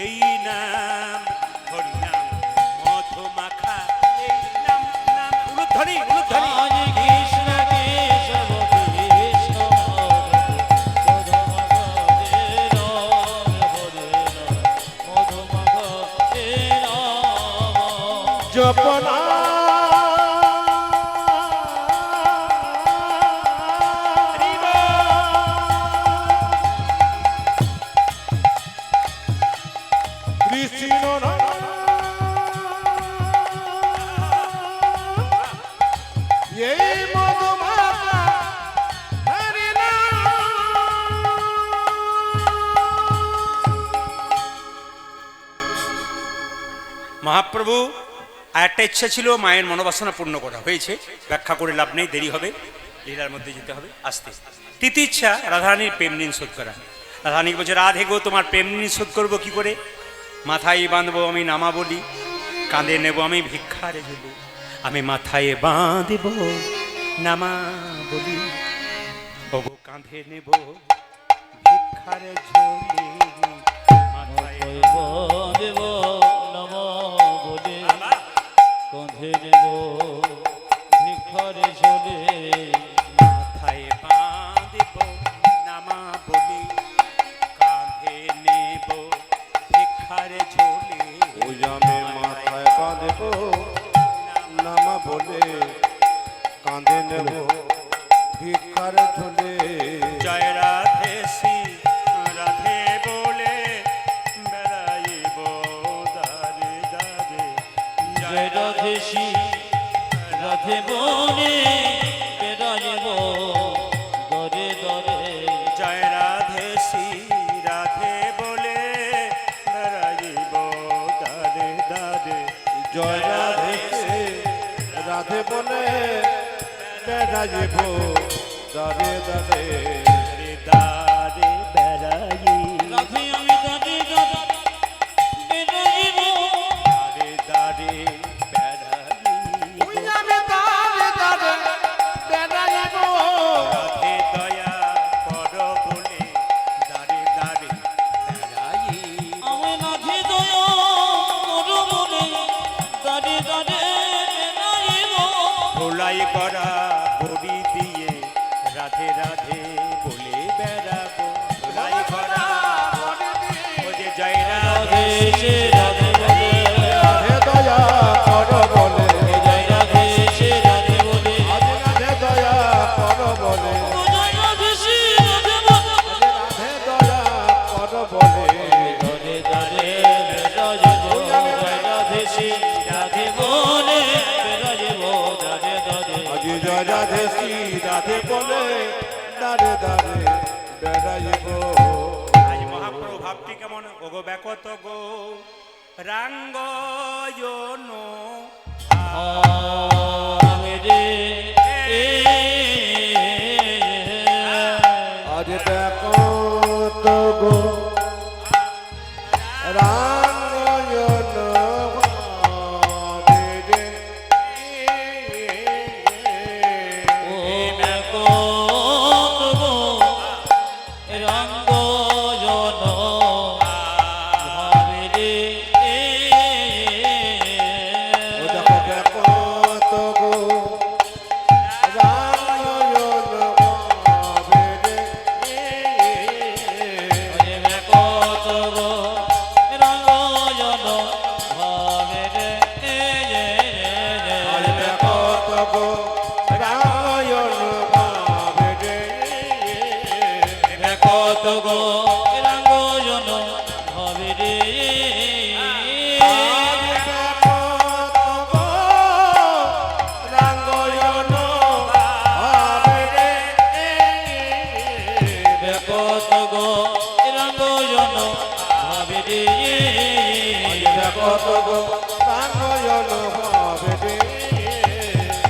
S1: এই নাম হরি নাম, মধু মাখা এই নাম নাম। উলুধ্বনি উলুধ্বনি।
S3: আজ কৃষ্ণ কেশব কৃষ্ণ মধুমগ হে রাম
S2: জপনা কৃষ্ণ নাম এই মধুমাতা হরি নাম।
S1: মহাপ্রভু আর একটা ইচ্ছা ছিল মায়ের মনোবাসনা পূর্ণ করা, হয়েছে, ব্যাখ্যা করে লাভ নেই, দেরি হবে, লীলার মধ্যে যেতে হবে আস্তে। তৃতীয় ইচ্ছা রাধারানীর প্রেম ঋণ শোধ করা। রাধারানী বলছে, রাধে গো তোমার প্রেম ঋণ শোধ করবো কি করে? মাথায় বাঁধবো আমি নামা বলি, কাঁধে নেব আমি ভিক্ষারে ঝুলি। আমি মাথায় বাঁধব নামা বলি, ওগো কাঁধে নেব ভিক্ষারে ঝুলি। মাথায়
S3: দেব নম বলে কঁধে নেব ভিক্ষরে চলে।
S1: মাথায় বাঁধব নামা বলি, কাঁধে নেব ভিক্ষারে ঝুলি।
S2: ওই আমি মাথায় বাঁধব নামা বলে, কাঁধে নেব ভিক্ষার ঝোলে।
S1: জয় রাধে শ্রী রাধে বলে বেড়াইব দারে দারে।
S3: জয় রাধে শ্রী রাধে বলে বেড়াইব দরে দরে।
S1: জয় রাধে শ্রী রাধে বলে বেড়াইব দারে দারে।
S2: জয় রাধে রাধে বলে বেড়াইব দারে দারে।
S1: দারে দারে বেড়াই,
S3: রাধে আমি দাদে দাদা বেড়াইব।
S1: দারে দারে বেড়াই।
S2: ওই আমি দারে দারে বেড়াইব।
S1: রাধে দয়া কর বলে দারে দারে বেড়াই।
S3: আমি রাধে দয়া করো বলে দাদে দাদে বেড়াইব।
S1: ভোলাই করা বড়ি দিয়ে রাধে রাধে বলে বেড়াবো। ভোলাই করা ও যে জয় রাধে
S3: রাধে সে রাধে বলে
S2: রাধে দয়া কর বলে,
S3: জয় রাধে সে রাধে বলে।
S2: রাধে দয়া কর বলে,
S3: জয় রাধে সে রাধে বলে।
S2: রাধে দয়া কর বলে।
S3: দরে দরে বেড়াইব। জয় রাধে সে রাধে বলে বেড়াইব দরে দরে।
S2: আজ জয় রাধে শ্রী রাধে বলে দারে দারে বেড়াইব।
S1: আজ মহাপ্রভু ভাবটি কেমন? ওগো ব্যাকত গো রাঙ্গয়ন
S3: আমি রে
S2: আজ দেখো তো গো রাঙ্গয়ন ভাবে রে।
S3: ও দেখো তবু রঙ্গ জন ভাবে রে।
S2: ও দেখো দেখো তো গো রাঙ্গয়ন ভাবে রে।
S3: ওরে দেখো তবু রঙ্গ জন ভাবে রে।
S2: আজ দেখো তো গো রাঙ্গয়ন ভাবে রে।
S3: দেখো তবু রঙ্গ জন ভাবে রে।
S2: আজ দেখো তো গো রাঙ্গয়ন ভাবে রে।
S3: দেখো তবু রঙ্গ জন ভাবে রে।
S2: দেখো তো গো রাঙ্গয়ন ভাবে রে।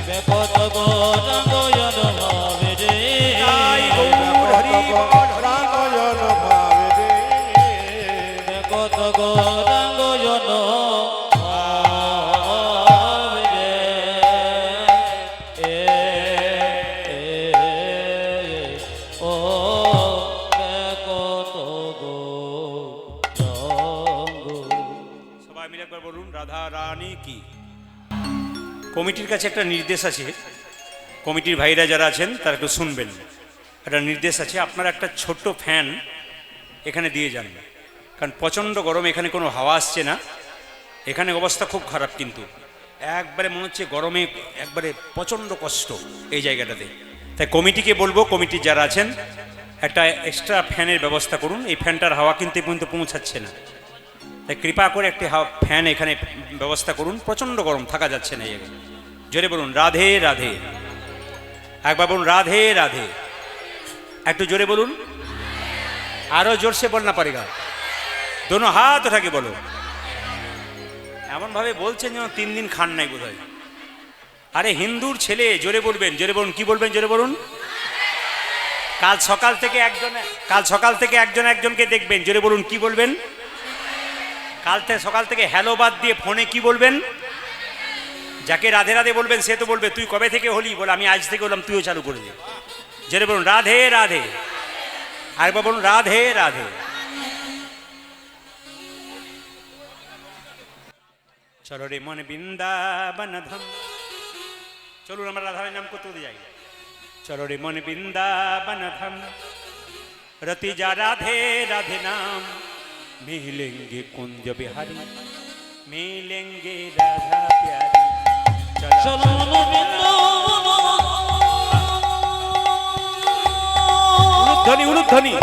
S3: দেখো তবু রঙ্গ জন ভাবে রে।
S1: তাই গৌর হরি বল হরি
S2: রাঙ্গয়ন ভাবে রে।
S3: দেখো তবু রঙ্গ জন ভাবে রে। ও দেখো তবু রঙ্গ।
S1: সবাই মিলে একবার বলুন রাধা রানী কি। কমিটির কাছে একটা নির্দেশ আছে, কমিটির ভাইরা যারা আছেন তারা একটু শুনবেন। একটা নির্দেশ আছে, আপনারা একটা ছোট্ট ফ্যান এখানে দিয়ে যান, কারণ প্রচণ্ড গরম, এখানে কোনো হাওয়া আসছে না, এখানে অবস্থা খুব খারাপ, কিন্তু একবারে মনে হচ্ছে গরমে একবারে প্রচণ্ড কষ্ট এই জায়গাটাতে। তাই কমিটিকে বলবো, কমিটির যারা আছেন একটা এক্সট্রা ফ্যানের ব্যবস্থা করুন। এই ফ্যানটার হাওয়া কিন্তু এই পর্যন্ত পৌঁছাচ্ছে না, তাই কৃপা করে একটি ফ্যান এখানে ব্যবস্থা করুন, প্রচণ্ড গরম, থাকা যাচ্ছে না এই জায়গায়। জোরে বলুন রাধে রাধে, একবার বলুন রাধে রাধে, একটু জোরে বলুন, আরো জোরসে বলনা পারেগা, দোনো হাত ওঠাকে বলো। এমনভাবে বলছেন যেন 3 দিন খান নাই বোধ হয়। আরে হিন্দুর ছেলে, জোরে বলবেন, জোরে বলুন, কি বলবেন জোরে বলুন। কাল সকাল থেকে একজন একজনকে দেখবেন, জোরে বলুন কি বলবেন। সকাল থেকে হ্যালো বাদ দিয়ে ফোনে কি বলবেন। যাকে রাধে রাধে বলবেন সে তো বলবে তুই কবে থেকে হলি, বলে আমি আজ থেকে হলাম, তুইও চালু করে দে। জোরে বলুন রাধে রাধে, আরেকবার বলুন রাধে রাধে। চলো রে মন বৃন্দাবন ধাম, চলুন আমরা রাধার নাম করতে যাই। চলো রে মন বৃন্দাবন ধাম, রতি যা রাধে রাধে নাম, मिलेंगे कुंज बिहारी, मिलेंगे राधा प्यारी।
S3: চলো
S1: উলুধ্বনি উলুধ্বনি।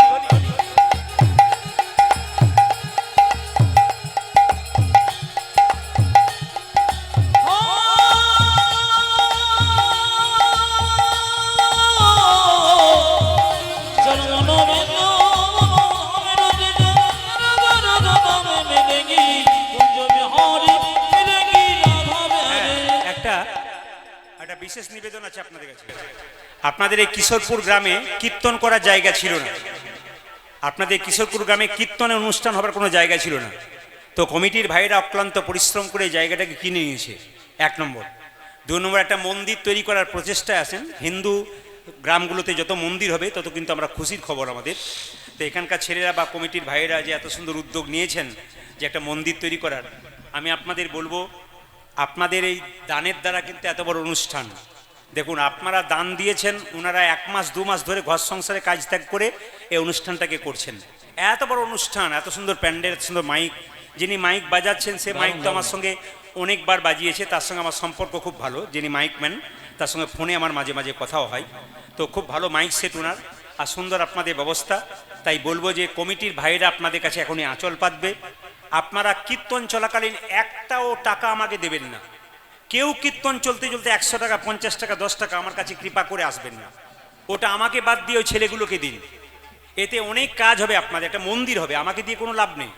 S1: বিশেষ নিবেদন আছে আপনাদের কাছে। আপনাদের এই কিশোরপুর গ্রামে কীর্তন করার জায়গা ছিল না, আপনাদের কিশোরপুর গ্রামে কীর্তনের অনুষ্ঠান হবার কোনো জায়গা ছিল না। তো কমিটির ভাইরা অক্লান্ত পরিশ্রম করে এই জায়গাটাকে কিনে নিয়েছে, 1 নম্বর। 2 নম্বর, একটা মন্দির তৈরি করার প্রচেষ্টায় আছেন। হিন্দু গ্রামগুলোতে যত মন্দির হবে তত কিন্তু আমরা খুশির খবর আমাদের। তো এখানকার ছেলেরা বা কমিটির ভাইয়েরা যে এত সুন্দর উদ্যোগ নিয়েছেন যে একটা মন্দির তৈরি করার, আমি আপনাদের বলবো আপনাদের এই দানের দ্বারা কিন্তু এত বড় অনুষ্ঠান। দেখুন আপনারা দান দিয়েছেন, ওনারা 1 মাস 2 মাস ধরে ঘর সংসারে কাজ ত্যাগ করে এই অনুষ্ঠানটাকে করছেন। এত বড় অনুষ্ঠান, এত সুন্দর প্যান্ডেল, এত সুন্দর মাইক, যিনি মাইক বাজাচ্ছেন সে মাইক তো আমার সঙ্গে অনেকবার বাজিয়েছে, তার সঙ্গে আমার সম্পর্ক খুব ভালো। যিনি মাইকম্যান তার সঙ্গে ফোনে আমার মাঝে মাঝে কথাও হয়। তো খুব ভালো মাইক সেট ওনার, আর সুন্দর আপনাদের ব্যবস্থা। তাই বলবো যে কমিটির ভাইয়েরা আপনাদের কাছে এখনই আঁচল পাতবে। আপনারা কীর্তন চলাকালীন 1টাও টাকা আমাকে দেবেন না। কেউ কীর্তন চলতে চলতে 100 টাকা, 50 টাকা, 10 টাকা আমার কাছে কৃপা করে আসবেন না। ওটা আমাকে বাদ দিয়ে ওই ছেলেগুলোকে দিন। এতে অনেক কাজ হবে আপনাদের, একটা মন্দির হবে। আমাকে দিয়ে কোনো লাভ নেই,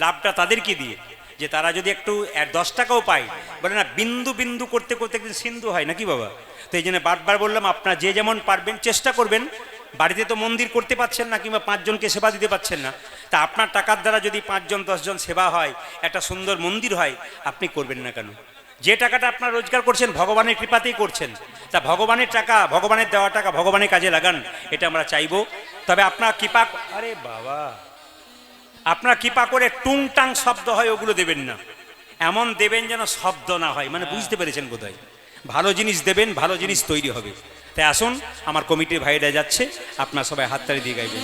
S1: লাভটা তাদেরকে দিয়ে, যে তারা যদি একটু 10 টাকাও পায়। বলে না বিন্দু বিন্দু করতে করতে একদিন সিন্ধু হয় নাকি বাবা। তো এই জন্য বারবার বললাম আপনারা যে যেমন পারবেন চেষ্টা করবেন। বাড়িতে তো মন্দির করতে পারছেন না, কিংবা 5 জনকে সেবা দিতে পারছেন না, তা আপনার টাকার দ্বারা যদি 5 জন 10 জন সেবা হয়, একটা সুন্দর মন্দির হয়, আপনি করবেন না কেন? যে টাকাটা আপনারা রোজগার করছেন ভগবানের কৃপাতেই করছেন। তা ভগবানের টাকা, ভগবানের দেওয়া টাকা ভগবানের কাজে লাগান, এটা আমরা চাইবো। তবে আপনার কৃপা, আরে বাবা, আপনার কৃপা করে টুংটাং শব্দ হয় ওগুলো দেবেন না। এমন দেবেন যেন শব্দ না হয়, মানে বুঝতে পেরেছেন বোধহয়। ভালো জিনিস দেবেন, ভালো জিনিস তৈরি হবে। তাই আসুন, আমার কমিটির ভাইরা যাচ্ছে, আপনার সবাই হাততালি দিয়ে গাইবেন।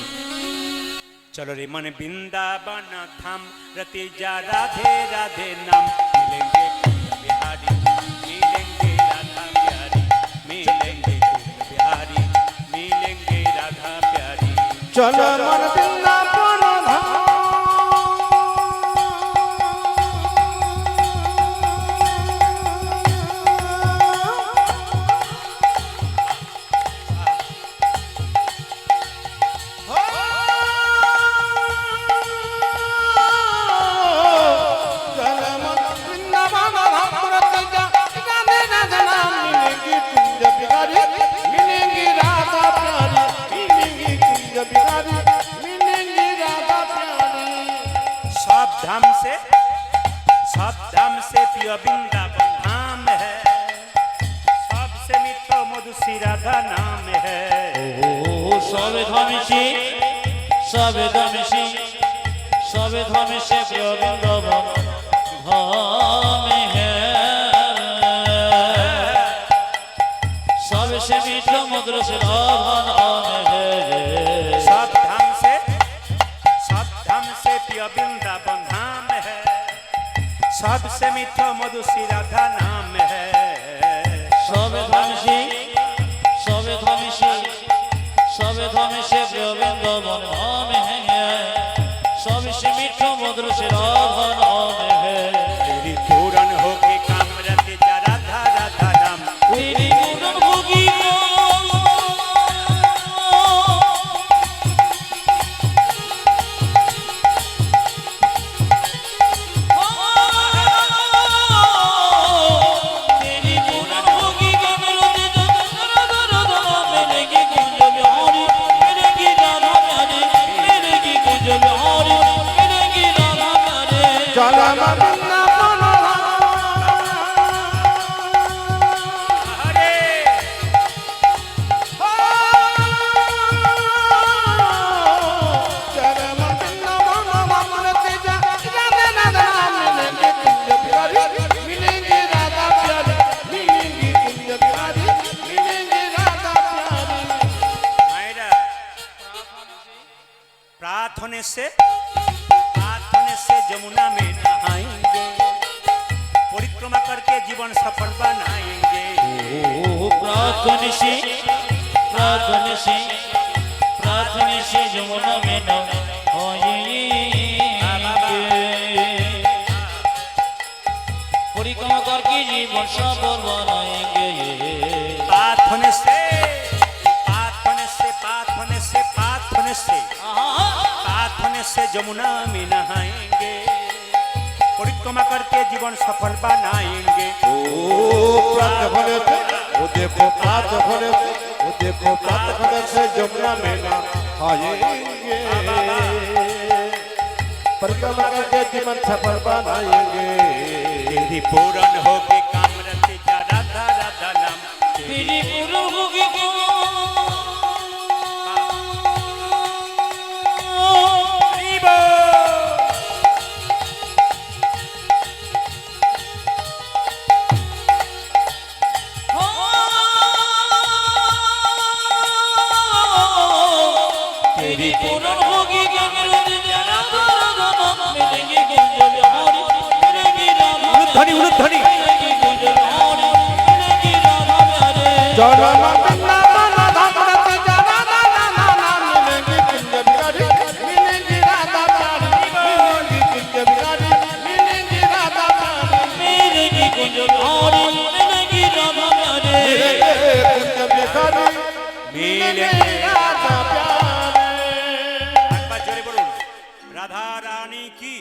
S1: চলো রে মন বৃন্দাবন ধাম, রতি যা রাধে রাধে নাম, মিলেंगे बिहारी, मिलेंगे राधा प्यारी, मिलेंगे बिहारी, मिलेंगे राधा प्यारी।
S2: চলো মন বৃন্দাবন ধাম,
S1: सब धाम से प्रिय वृंदावन धाम है, सबसे मीठा मधुसी राधा नाम है।
S3: সবে ধামেশি, সবে ধামেশি, সবে ধামেশি প্রিয় বৃন্দাবন ধামে হ্যায়, সবসে মিঠা মধুর সে রাধা নাম হ্যায়।
S1: सब धाम से प्रिय वृंदावन धाम है, सबसे मीठा मधुसी राधा नाम है।
S3: সবে ধামেশি, সবে ধামেশি, সবে ধামেশি প্রিয় বৃন্দাবন ধামে হ্যায়, সবসে মিঠা মধুর সে রাধা
S2: চরম
S1: আরে मायरा प्रार्थने से जमुना में नहाएंगे परिक्रमा करके जीवन सफल बनाएंगे
S3: प्रार्थने से जमुना में न परिक्रमा करके जीवन सफल बनाएंगे
S1: प्रार्थने से जमुना में नहाएंगे परिक्रमा करके जीवन सफल बनाएंगे
S2: ও প্রাত হলেতে ও দেখো প্রাত হলেতে ও দেখো প্রাত হলেতে যমুনা মেনা आएंगे परिक्रमा करके जीवन सफल बनाएंगे
S1: तेरी पूरन होके काम रति जा राधा राधा नाम
S3: तेरी पूर्ण होगी
S1: हरिबो
S3: तेरी पूर्ण होगी मिलेंगे गुंजल हरि मिलेंगी राधा
S1: उलुध्वनि उलुध्वनि
S3: मिलेंगी गुंजल हरि मिलेंगी राधा प्यारे
S2: चरम धमरत जरा मिलेंगे कुंज बिहारी मिलेंगी राधा प्यारी मिलेंगी कुंज बिहारी मिलेंगी राधा प्यारी
S3: मिलेंगी गुंजल हरि मिलेंगी राधा प्यारे
S2: कुंज बिहारी मिलेंगी राधा प्यारी
S1: একবার জোরে বলুন রাধা রানী কি